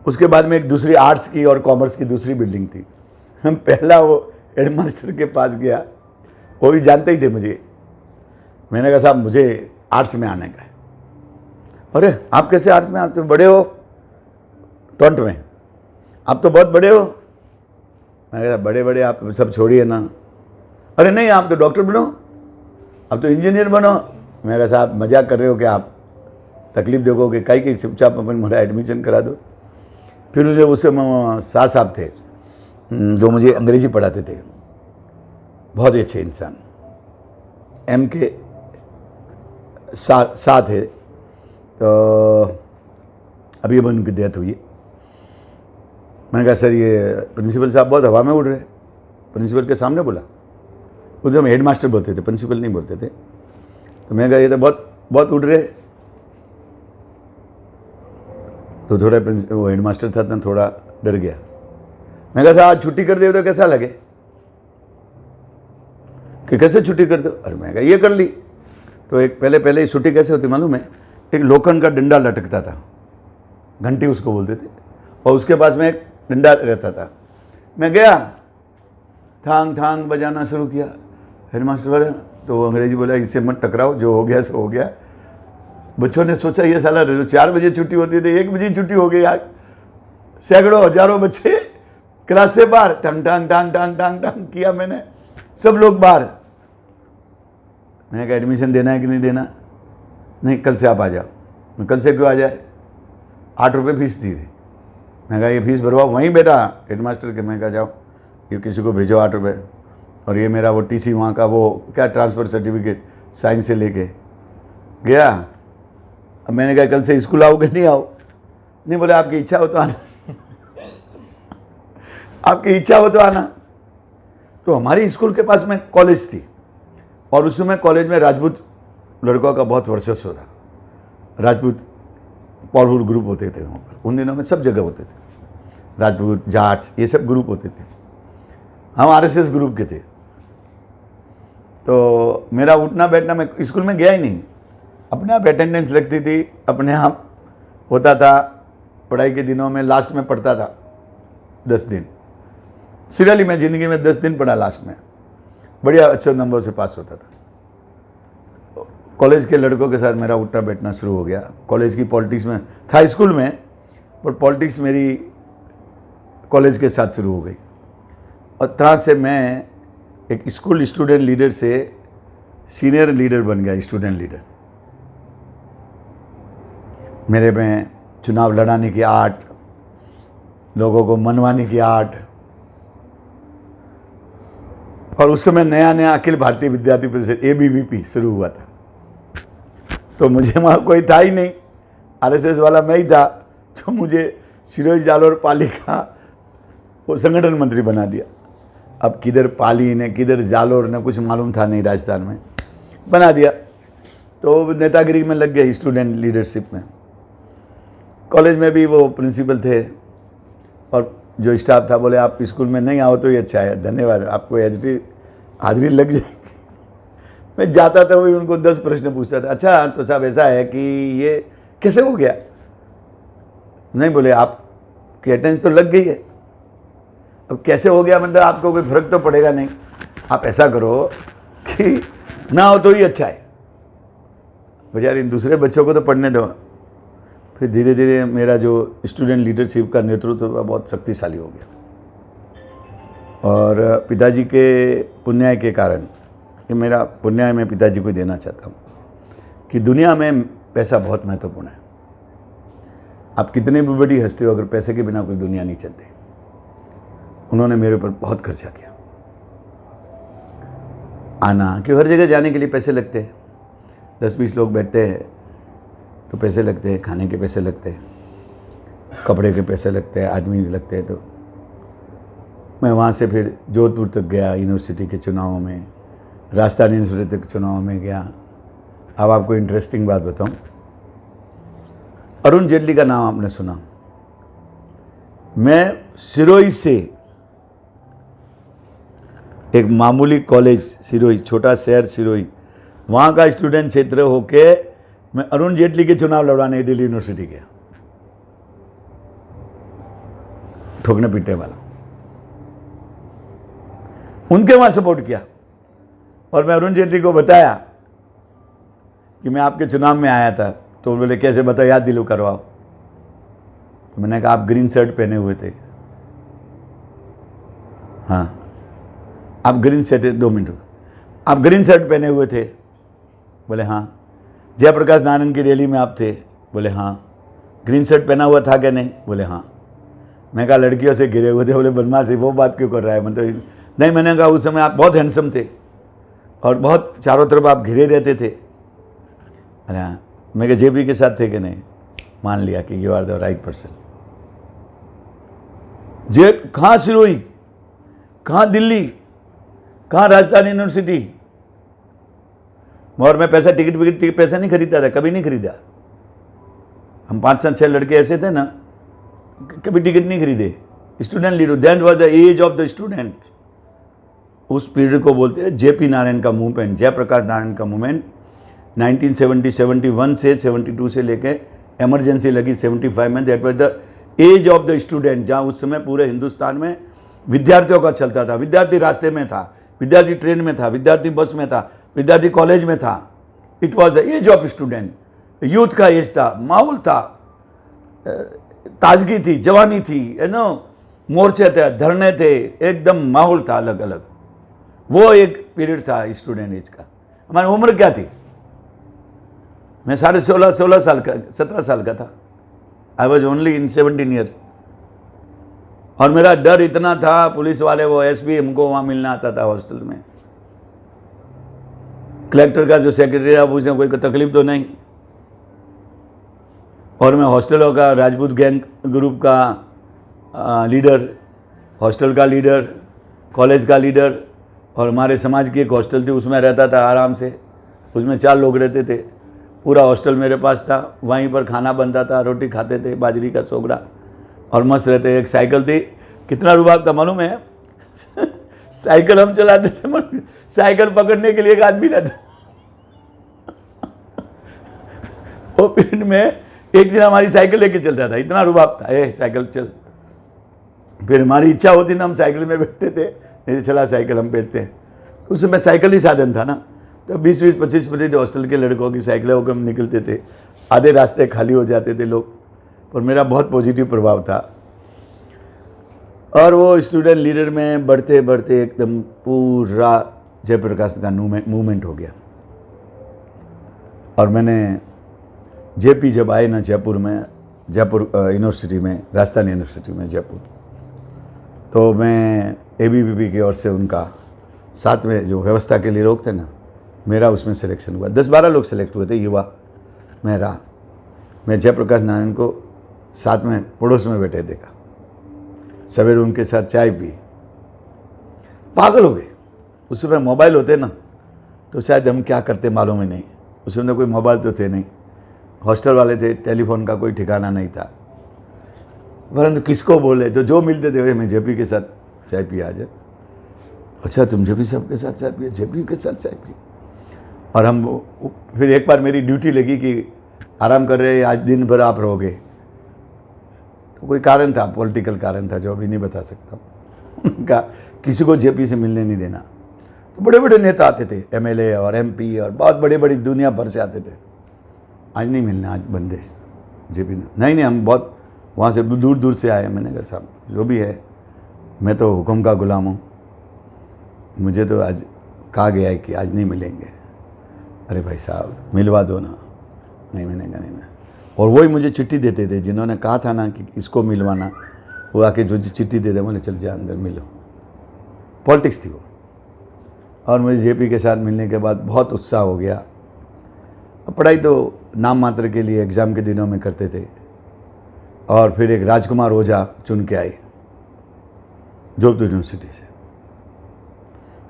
उसके बाद में एक दूसरी आर्ट्स की और कॉमर्स की दूसरी बिल्डिंग थी। हम पहला वो हेडमास्टर के पास गया, वो भी जानते ही थे मुझे। मैंने कहा साहब मुझे आर्ट्स में आने का है। अरे आप कैसे आर्ट्स में, आप तो बड़े हो 20 में, आप तो बहुत बड़े हो। मैं कहा बड़े बड़े आप सब छोड़िए ना। अरे नहीं आप तो डॉक्टर बनो, अब तो इंजीनियर बनो। मैं कहा साहब मजाक कर रहे हो क्या, आप तकलीफ देखोगे, कहीं की चुपचाप अपन मेरा एडमिशन करा दो। फिर मुझे उस समय शाह साहब थे जो मुझे अंग्रेजी पढ़ाते थे, बहुत ही अच्छे इंसान, एम के साथ है। तो अभी अब उनकी डेथ हुई है। मैंने कहा सर ये प्रिंसिपल साहब बहुत हवा में उड़ रहे। प्रिंसिपल के सामने बोला, उधर हम हेड मास्टर बोलते थे, प्रिंसिपल नहीं बोलते थे। तो मैंने कहा ये तो बहुत बहुत उड़ रहे। तो थोड़ा वो हेड मास्टर था तो थोड़ा डर गया। मैं कहा आज छुट्टी कर दे तो कैसा लगे, कि कैसे छुट्टी कर दो। अरे मैं कहा ये कर ली। तो एक पहले छुट्टी कैसे होती मालूम है, एक लोखंड का डंडा लटकता था, घंटी उसको बोलते थे, और उसके पास में एक डंडा रहता था। मैं गया, थांग थांग बजाना शुरू किया। हेडमास्टर बोले, तो वो अंग्रेजी बोला इससे मत टकराओ, जो हो गया सो हो गया। बच्चों ने सोचा ये साला 4 बजे छुट्टी होती थी 1 बजे छुट्टी हो गई। आज सैकड़ों हजारों बच्चे क्लास से बाहर, टंग टांग टांग टांग टांग टांग किया मैंने, सब लोग बाहर। मैंने कहा एडमिशन देना है कि नहीं देना? नहीं, कल से आप आ जाओ। मैं कल से क्यों आ जाए? 8 रुपये फीस थी। मैं कहा ये फीस भरवाओ वहीं बेटा हेडमास्टर के। मैं कहा जाओ, ये किसी को भेजो 8 रुपये, और ये मेरा वो टीसी वहाँ का वो क्या ट्रांसफ़र सर्टिफिकेट साइंस से लेके गया। अब मैंने कहा कल से स्कूल आओगे नहीं? आओ। नहीं, बोले आपकी इच्छा हो तो आना। आपकी इच्छा हो तो आना। तो हमारी स्कूल के पास में कॉलेज थी, और उस समय कॉलेज में राजपूत लड़कों का बहुत वर्चस्व था। राजपूत पॉलहुल ग्रुप होते थे वहाँ पर, उन दिनों में सब जगह होते थे, राजपूत जाट्स ये सब ग्रुप होते थे। हम आरएसएस ग्रुप के थे। तो मेरा उठना बैठना, मैं स्कूल में गया ही नहीं, अपने आप अटेंडेंस लगती थी, अपने आप होता था। पढ़ाई के दिनों में लास्ट में पढ़ता था 10 दिन। सीरियसली मैं ज़िंदगी में 10 दिन पढ़ा लास्ट में, बढ़िया अच्छे नंबर से पास होता था। कॉलेज के लड़कों के साथ मेरा उठना बैठना शुरू हो गया। कॉलेज की पॉलिटिक्स में था स्कूल में, पर पॉलिटिक्स मेरी कॉलेज के साथ शुरू हो गई। और तरह से मैं एक स्कूल स्टूडेंट लीडर से सीनियर लीडर बन गया, स्टूडेंट लीडर। मेरे में चुनाव लड़ाने की आर्ट, लोगों को मनवाने की आर्ट। और उस समय नया नया अखिल भारतीय विद्यार्थी परिषद ABVP शुरू हुआ था। तो मुझे वहाँ कोई था ही नहीं, आरएसएस वाला मैं ही था, जो मुझे सिरोही जालोर पाली का वो संगठन मंत्री बना दिया। अब किधर पाली ने किधर जालोर ने कुछ मालूम था नहीं, राजस्थान में बना दिया। तो नेतागिरी में लग गया, स्टूडेंट लीडरशिप में। कॉलेज में भी वो प्रिंसिपल थे, और जो स्टाफ था बोले आप स्कूल में नहीं आओ तो ये अच्छा है, धन्यवाद, आपको हाजिरी लग जाएगी। मैं जाता था, वही उनको 10 प्रश्न पूछता था। अच्छा तो साहब ऐसा है कि ये कैसे हो गया? नहीं, बोले आपकी अटेंडेंस तो लग गई है। अब कैसे हो गया मतलब आपको कोई फर्क तो पड़ेगा नहीं, आप ऐसा करो कि ना हो तो ही अच्छा है, बेचारे इन दूसरे बच्चों को तो पढ़ने दो। फिर धीरे धीरे मेरा जो स्टूडेंट लीडरशिप का नेतृत्व बहुत शक्तिशाली हो गया। और पिताजी के पुण्याय के कारण, ये मेरा पुण्याय मैं पिताजी को देना चाहता हूँ कि दुनिया में पैसा बहुत महत्वपूर्ण है। आप कितने भी बड़ी हस्ती हो, अगर पैसे के बिना कोई दुनिया नहीं चलती। उन्होंने मेरे ऊपर बहुत खर्चा किया। आना कि हर जगह जाने के लिए पैसे लगते हैं, 10-20 लोग बैठते हैं तो पैसे लगते हैं, खाने के पैसे लगते हैं, कपड़े के पैसे लगते हैं, आदमी लगते हैं। तो मैं वहाँ से फिर जोधपुर तक गया, यूनिवर्सिटी के चुनावों में, राजस्थान यूनिवर्सिटी के चुनाव में गया। अब आपको इंटरेस्टिंग बात बताऊं, अरुण जेटली का नाम आपने सुना। मैं सिरोही से, एक मामूली कॉलेज सिरोही, छोटा शहर सिरोही, वहाँ का स्टूडेंट क्षेत्र होके मैं अरुण जेटली के चुनाव लड़वाने दिल्ली यूनिवर्सिटी गया, ठोकने पीटने वाला। उनके वहाँ सपोर्ट किया, और मैं अरुण जेटली को बताया कि मैं आपके चुनाव में आया था। तो बोले कैसे, बताओ, याद दिलो करवाओ। तो मैंने कहा आप ग्रीन शर्ट पहने हुए थे। हाँ, आप ग्रीन शर्ट, 2 मिनट, आप ग्रीन शर्ट पहने हुए थे? बोले हाँ। जयप्रकाश नारायण की रैली में आप थे? बोले हाँ। ग्रीन शर्ट पहना हुआ था क्या? नहीं। बोले हाँ। मैं कहा लड़कियों से घिरे हुए थे? बोले बदमाशी, वो बात क्यों कर रहा है, मतलब नहीं। मैंने कहा उस समय आप बहुत हैंडसम थे और बहुत चारों तरफ आप घिरे रहते थे। अरे हाँ। मैं कहा जेपी के साथ थे कि नहीं? मान लिया कि you are the right person. जे कहाँ सिरोही, कहाँ दिल्ली, कहाँ राजस्थान यूनिवर्सिटी। और मैं पैसा टिकट पैसा नहीं खरीदता था, कभी नहीं खरीदा। हम 5-6 लड़के ऐसे थे ना, कभी टिकट नहीं खरीदे। Student leader, that was the age of the student. उस पीरियड को बोलते हैं जेपी नारायण का मूवमेंट, जयप्रकाश नारायण का मूवमेंट। 1971 से 72 से लेके इमरजेंसी लगी 75 में। That was the age of the student, जहाँ उस समय पूरे हिंदुस्तान में विद्यार्थियों का चलता था। विद्यार्थी रास्ते में था, विद्यार्थी ट्रेन में था, विद्यार्थी बस में था, विद्यार्थी कॉलेज में था। It was the age of student, youth का एज था, माहौल था, ताजगी थी, जवानी थी, मोर्चे थे, धरने थे, एकदम माहौल था अलग अलग। वो एक पीरियड था स्टूडेंट एज का। हमारी उम्र क्या थी? मैं 16 साल का, 17 साल का था। I was only in 17 years. और मेरा डर इतना था, पुलिस वाले वो एसपी हमको वहाँ मिलना आता था हॉस्टल में। कलेक्टर का जो सेक्रेटरी था पूछे कोई तकलीफ तो नहीं। और मैं हॉस्टलों का, राजपूत गैंग ग्रुप का लीडर, हॉस्टल का लीडर, कॉलेज का लीडर, और हमारे समाज की एक हॉस्टल थी उसमें रहता था आराम से। उसमें 4 लोग रहते थे। पूरा हॉस्टल मेरे पास था, वहीं पर खाना बनता था, रोटी खाते थे, बाजरी का सोगड़ा, और मस्त रहते। एक साइकिल थी, कितना रुबाब था मालूम है? साइकिल हम चलाते थे, साइकिल पकड़ने के लिए एक आदमी रहता। वो पीरियड में एक दिन हमारी साइकिल लेके चलता था, इतना रुबाब था, ए साइकिल चल। फिर हमारी इच्छा होती ना, हम साइकिल में बैठते थे, नहीं चला साइकिल हम बैठते हैं। उस समय साइकिल ही साधन था ना, तो 20-20, 25-25 हॉस्टल के लड़कों की साइकिलें होकर हम निकलते थे। आधे रास्ते खाली हो जाते थे लोग, पर मेरा बहुत पॉजिटिव प्रभाव था। और वो स्टूडेंट लीडर में बढ़ते बढ़ते एकदम पूरा जयप्रकाश का मूवमेंट हो गया। और मैंने जेपी जब आए ना जयपुर में, जयपुर यूनिवर्सिटी में, राजस्थान यूनिवर्सिटी में जयपुर, तो मैं एबीवीपी की ओर से उनका साथ में जो व्यवस्था के लिए लोग थे ना, मेरा उसमें सिलेक्शन हुआ। 10-12 लोग सिलेक्ट हुए थे, युवा मैं रहा। मैं जयप्रकाश नारायण को साथ में पड़ोस में बैठे देखा, सवेरे उनके साथ चाय पी, पागल हो गए। उस समय मोबाइल होते ना तो शायद हम क्या करते मालूम ही नहीं। उस समय कोई मोबाइल तो थे नहीं, हॉस्टल वाले थे, टेलीफोन का कोई ठिकाना नहीं था। परंतु किसको बोले, तो जो मिलते थे मैं जेपी के साथ चाय पिया आज। अच्छा तुम जेपी साहब के साथ चाय पिए, जेपी के साथ चाय पिए। और हम फिर एक बार मेरी ड्यूटी लगी कि आराम कर रहे, आज दिन भर आप रहोगे। तो कोई कारण था, पॉलिटिकल कारण था जो अभी नहीं बता सकता। उनका किसी को जेपी से मिलने नहीं देना। तो बड़े बड़े नेता आते थे, एमएलए और एमपी, और बहुत बड़े बड़ी दुनिया भर से आते थे। आज नहीं मिलना, आज बंदे जेपी नहीं, हम बहुत वहाँ से दूर दूर से आए। मैंने कहा साहब जो भी है, मैं तो हुक्म का गुलाम हूँ, मुझे तो आज कहा गया है कि आज नहीं मिलेंगे। अरे भाई साहब मिलवा दो ना। नहीं, मैंने कहा नहीं। और वही मुझे चिट्ठी देते थे जिन्होंने कहा था ना कि इसको मिलवाना, वो आके जो चिट्ठी देते, बोले चल जा अंदर मिलो। पॉलिटिक्स थी वो। और मुझे जेपी के साथ मिलने के बाद बहुत उत्साह हो गया। पढ़ाई तो नाम मात्र के लिए एग्ज़ाम के दिनों में करते थे। और फिर एक राजकुमार ओझा चुन के आए जोधपुर यूनिवर्सिटी से।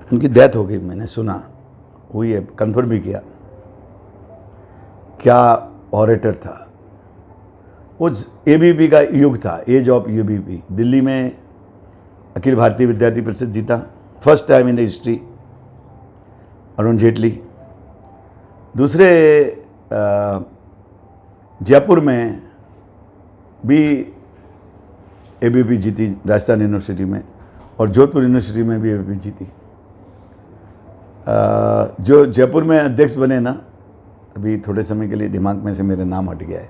उनकी डेथ हो गई, मैंने सुना, हुई है, कन्फर्म भी किया। क्या ऑरेटर था। उस एबीपी का युग था, एज ऑफ एबीपी। दिल्ली में अखिल भारतीय विद्यार्थी परिषद जीता, first time in the history, Arun Jaitley. दूसरे जयपुर में भी एबीपी जीती, राजस्थान यूनिवर्सिटी में, और जोधपुर यूनिवर्सिटी में भी एबीपी जीती। जो जयपुर में अध्यक्ष बने ना, अभी थोड़े समय के लिए दिमाग में से मेरा नाम हट गया है,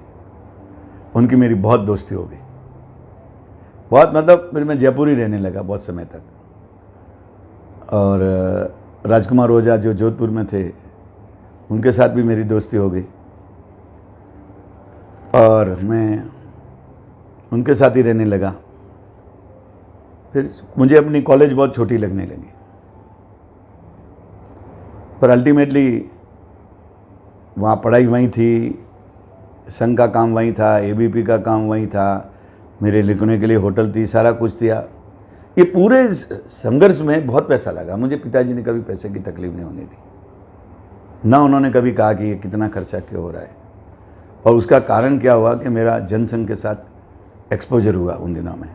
उनकी मेरी बहुत दोस्ती हो गई, बहुत, मतलब फिर मैं जयपुर ही रहने लगा बहुत समय तक। और राजकुमार ओझा जो जोधपुर में थे, उनके साथ भी मेरी दोस्ती हो गई, और मैं उनके साथ ही रहने लगा। फिर मुझे अपनी कॉलेज बहुत छोटी लगने लगी, पर अल्टीमेटली वहाँ पढ़ाई वहीं थी, संघ का काम वहीं था, एबीपी का काम वहीं था, मेरे लिखने के लिए होटल थी, सारा कुछ था। ये पूरे संघर्ष में बहुत पैसा लगा। मुझे पिताजी ने कभी पैसे की तकलीफ नहीं होने दी, ना उन्होंने कभी कहा कि ये कितना खर्चा क्यों हो रहा है। और उसका कारण क्या हुआ कि मेरा जनसंघ के साथ एक्सपोजर हुआ उन दिनों में।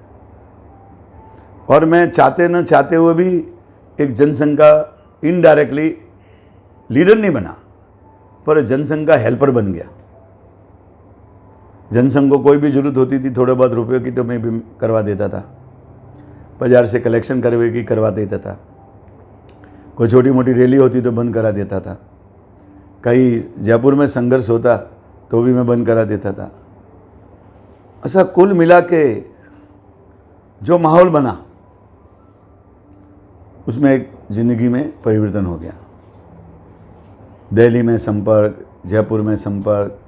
और मैं चाहते न चाहते हुए भी एक जनसंघ का इनडायरेक्टली लीडर नहीं बना, पर जनसंघ का हेल्पर बन गया। जनसंघ को कोई भी जरूरत होती थी थोड़े बहुत रुपयों की तो मैं भी करवा देता था, बाजार से कलेक्शन करवा देता था। कोई छोटी मोटी रैली होती तो बंद करा देता था। कहीं जयपुर में संघर्ष होता तो भी मैं बंद करा देता था। ऐसा कुल मिला के जो माहौल बना उसमें एक ज़िंदगी में परिवर्तन हो गया। दिल्ली में संपर्क, जयपुर में संपर्क,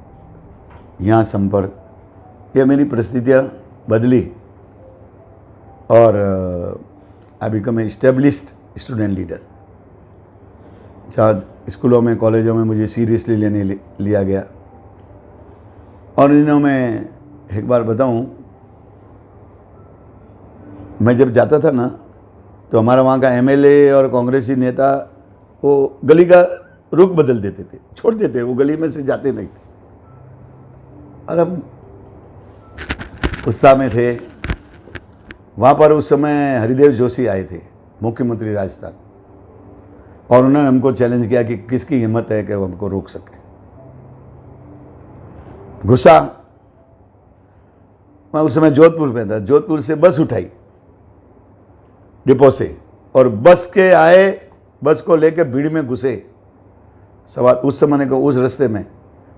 यहाँ संपर्क, ये मेरी परिस्थितियाँ बदली और I become a established student leader. जहाँ स्कूलों में कॉलेजों में मुझे सीरियसली लिया गया। और इन दिनों में एक बार बताऊं, मैं जब जाता था ना तो हमारा वहाँ का एमएलए और कांग्रेसी नेता वो गली का रुख बदल देते थे, छोड़ देते, वो गली में से जाते नहीं थे। और हम उत्साह में थे। वहाँ पर उस समय हरिदेव जोशी आए थे, मुख्यमंत्री राजस्थान, और उन्होंने हमको चैलेंज किया कि किसकी हिम्मत है कि वो हमको रोक सके। गुस्सा, मैं उस समय जोधपुर में था, जोधपुर से बस उठाई डिपो से और बस के आए, बस को लेकर भीड़ में घुसे। उस समय को उस रास्ते में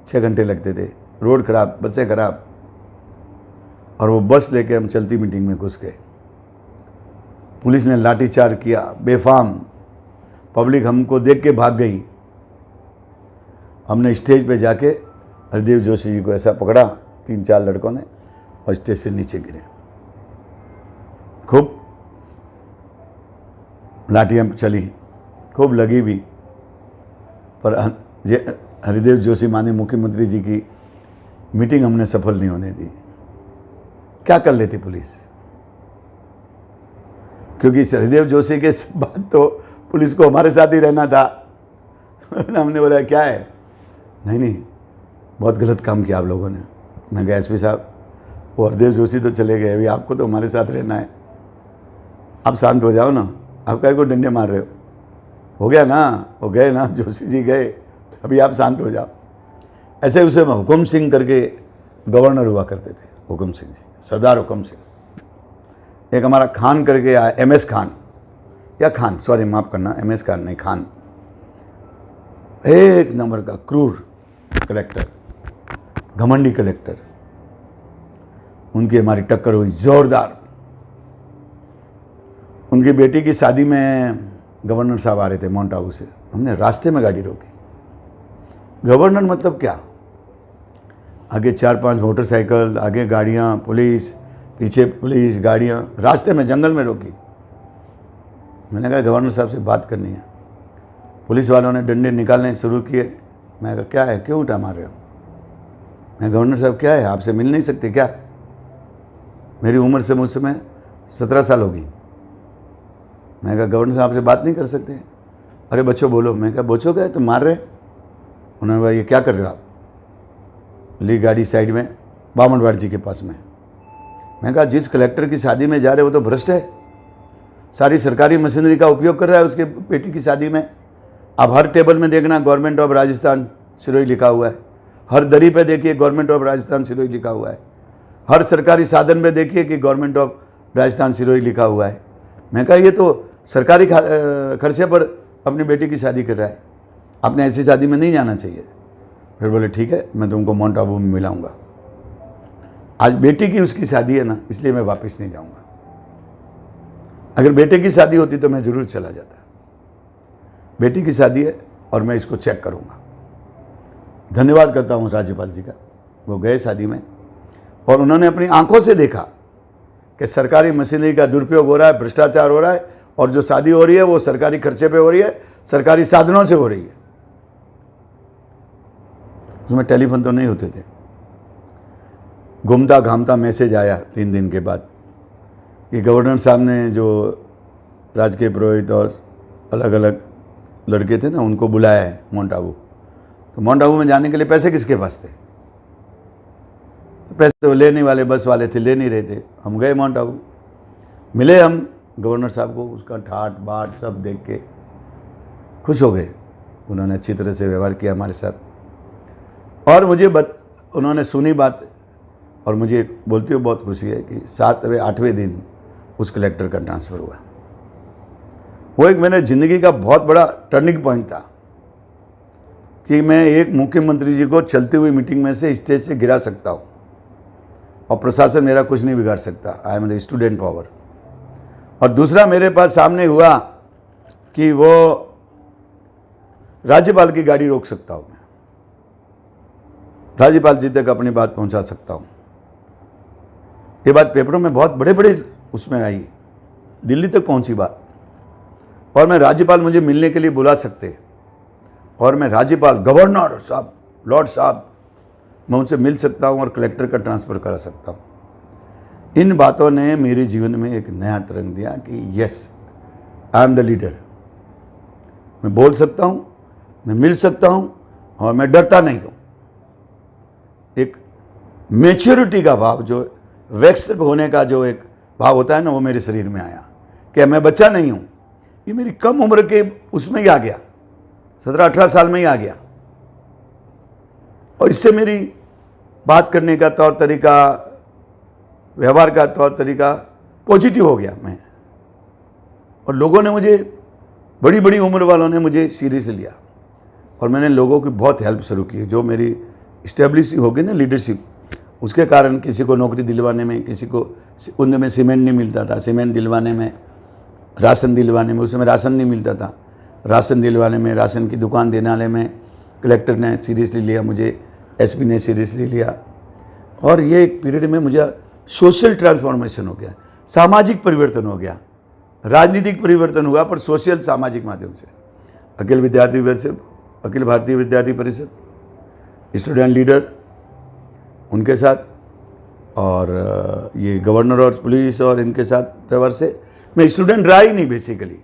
6 घंटे लगते थे, रोड खराब, बसें खराब, और वो बस लेके हम चलती मीटिंग में घुस गए। पुलिस ने लाठीचार्ज किया बेफाम, पब्लिक हमको देख के भाग गई। हमने स्टेज पे जाके हरदेव जोशी जी को ऐसा पकड़ा 3-4 लड़कों ने और स्टेज से नीचे गिरे। खूब लाठियाँ चली, खूब लगी भी, पर हरिदेव जोशी माननीय मुख्यमंत्री जी की मीटिंग हमने सफल नहीं होने दी। क्या कर लेती पुलिस, क्योंकि हरिदेव जोशी के बाद तो पुलिस को हमारे साथ ही रहना था। हमने बोला क्या है, नहीं बहुत गलत काम किया आप लोगों ने। मैं कहा एसपी साहब, वो हरदेव जोशी तो चले गए, अभी आपको तो हमारे साथ रहना है, आप शांत हो जाओ ना, आप क्या को डंडे मार रहे हो गया ना, वो गए ना, जोशी जी गए, तो अभी आप शांत हो जाओ। ऐसे उसे हुकुम सिंह करके गवर्नर हुआ करते थे, हुकुम सिंह जी, सरदार हुकुम सिंह। एक हमारा खान करके आया, MS खान या खान, सॉरी माफ़ करना, MS खान नहीं, खान, एक नंबर का क्रूर कलेक्टर, घमंडी कलेक्टर। उनकी हमारी टक्कर हुई जोरदार। उनकी बेटी की शादी में गवर्नर साहब आ रहे थे माउंट आबू से, हमने रास्ते में गाड़ी रोकी। गवर्नर मतलब क्या, आगे 4-5 मोटरसाइकिल, आगे गाड़ियाँ, पुलिस, पीछे पुलिस, गाड़ियाँ, रास्ते में जंगल में रोकी। मैंने कहा गवर्नर साहब से बात करनी है। पुलिस वालों ने डंडे निकालने शुरू किए। मैं कहा क्या है, क्यों उठा मार रहे हो? मैं गवर्नर साहब क्या है, आपसे मिल नहीं सकते क्या? मेरी उम्र से मुझ समय 17 साल होगी। मैं कहा गवर्नर साहब से बात नहीं कर सकते? अरे बच्चों बोलो। मैं कहा बच्चों क्या है, तुम मार रहे? उन्होंने कहा ये क्या कर रहे हो आप? ली गाड़ी साइड में, बामनवाड़ जी के पास में। मैं कहा जिस कलेक्टर की शादी में जा रहे हो वो तो भ्रष्ट है, सारी सरकारी मशीनरी का उपयोग कर रहा है उसके बेटी की शादी में। आप हर टेबल में देखना गवर्नमेंट ऑफ राजस्थान सिरोही लिखा हुआ है, हर दरी पे देखिए गवर्नमेंट ऑफ राजस्थान सिरोही लिखा हुआ है, हर सरकारी साधन पे देखिए कि गवर्नमेंट ऑफ राजस्थान सिरोही लिखा हुआ है। मैं कहा ये तो सरकारी खर्चे पर अपनी बेटी की शादी कर रहा है, आपने ऐसी शादी में नहीं जाना चाहिए। फिर बोले ठीक है, मैं तुमको माउंट आबू में मिलाऊंगा। आज बेटी की उसकी शादी है ना, इसलिए मैं वापस नहीं जाऊंगा। अगर बेटे की शादी होती तो मैं जरूर चला जाता। बेटी की शादी है और मैं इसको चेक करूंगा। धन्यवाद करता हूं राज्यपाल जी का, वो गए शादी में और उन्होंने अपनी आंखों से देखा कि सरकारी मशीनरी का दुरुपयोग हो रहा है, भ्रष्टाचार हो रहा है, और जो शादी हो रही है वो सरकारी खर्चे पे हो रही है, सरकारी साधनों से हो रही है। उसमें टेलीफोन तो नहीं होते थे। घूमता घामता मैसेज आया 3 दिन के बाद कि गवर्नर साहब ने जो राजकीय पुरोहित और अलग अलग लड़के थे ना उनको बुलाया है माउंट आबू। तो माउंट आबू में जाने के लिए पैसे किसके पास थे? पैसे तो लेने वाले बस वाले थे, ले नहीं रहे थे। हम गए माउंट आबू, मिले हम गवर्नर साहब को उसका ठाट बाट सब देख के खुश हो गए। उन्होंने अच्छी तरह से व्यवहार किया हमारे साथ और मुझे उन्होंने सुनी बात और मुझे बोलते हुए बहुत खुशी है कि 7वें 8वें दिन उस कलेक्टर का ट्रांसफ़र हुआ। वो एक मेरे ज़िंदगी का बहुत बड़ा टर्निंग पॉइंट था कि मैं एक मुख्यमंत्री जी को चलती हुई मीटिंग में से स्टेज से गिरा सकता हूँ और प्रशासन मेरा कुछ नहीं बिगाड़ सकता। I am the student power. और दूसरा मेरे पास सामने हुआ कि वो राज्यपाल की गाड़ी रोक सकता हूँ, मैं राज्यपाल जी तक अपनी बात पहुँचा सकता हूँ। ये बात पेपरों में बहुत बड़े बड़े उसमें आई, दिल्ली तक पहुँची बात। और मैं राज्यपाल मुझे मिलने के लिए बुला सकते और मैं राज्यपाल गवर्नर साहब लॉर्ड साहब मैं उनसे मिल सकता हूँ और कलेक्टर का ट्रांसफ़र करा सकता हूँ। इन बातों ने मेरे जीवन में एक नया तरंग दिया कि yes I am the leader. मैं बोल सकता हूँ, मैं मिल सकता हूँ और मैं डरता नहीं हूँ। एक मैच्योरिटी का भाव, जो वयस्क होने का जो एक भाव होता है ना, वो मेरे शरीर में आया कि मैं बच्चा नहीं हूँ। ये मेरी कम उम्र के उसमें ही आ गया, 17-18 साल में ही आ गया। और इससे मेरी बात करने का तौर तरीका, व्यवहार का तौर तरीका पॉजिटिव हो गया मैं। और लोगों ने मुझे, बड़ी बड़ी उम्र वालों ने मुझे सीरियस लिया और मैंने लोगों की बहुत हेल्प शुरू की। जो मेरी इस्टेब्लिश हो गई ना लीडरशिप, उसके कारण किसी को नौकरी दिलवाने में, किसी को उन में सीमेंट नहीं मिलता था, सीमेंट दिलवाने में, राशन दिलवाने में, उसमें राशन नहीं मिलता था, राशन दिलवाने में, राशन की दुकान देने में कलेक्टर ने सीरियसली लिया मुझे, एसपी ने सीरियसली लिया। और ये एक पीरियड में मुझे सोशल ट्रांसफॉर्मेशन हो गया, सामाजिक परिवर्तन हो गया। राजनीतिक परिवर्तन हुआ पर सोशल सामाजिक माध्यम से। अखिल विद्यार्थी परिषद, अखिल भारतीय विद्यार्थी परिषद, स्टूडेंट लीडर उनके साथ, और ये गवर्नर और पुलिस और इनके साथ व्यवहार से मैं स्टूडेंट रहा ही नहीं। बेसिकली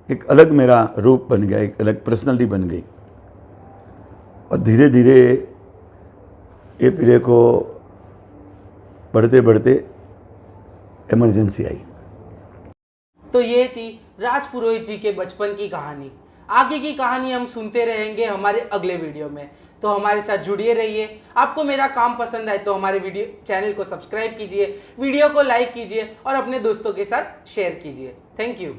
एक अलग मेरा रूप बन गया, एक अलग पर्सनैलिटी बन गई। और धीरे धीरे ये पीढ़ी को बढ़ते बढ़ते इमरजेंसी आई। तो ये थी राज पुरोहित जी के बचपन की कहानी। आगे की कहानी हम सुनते रहेंगे हमारे अगले वीडियो में, तो हमारे साथ जुड़िए रहिए। आपको मेरा काम पसंद आए तो हमारे वीडियो चैनल को सब्सक्राइब कीजिए, वीडियो को लाइक कीजिए और अपने दोस्तों के साथ शेयर कीजिए। Thank you.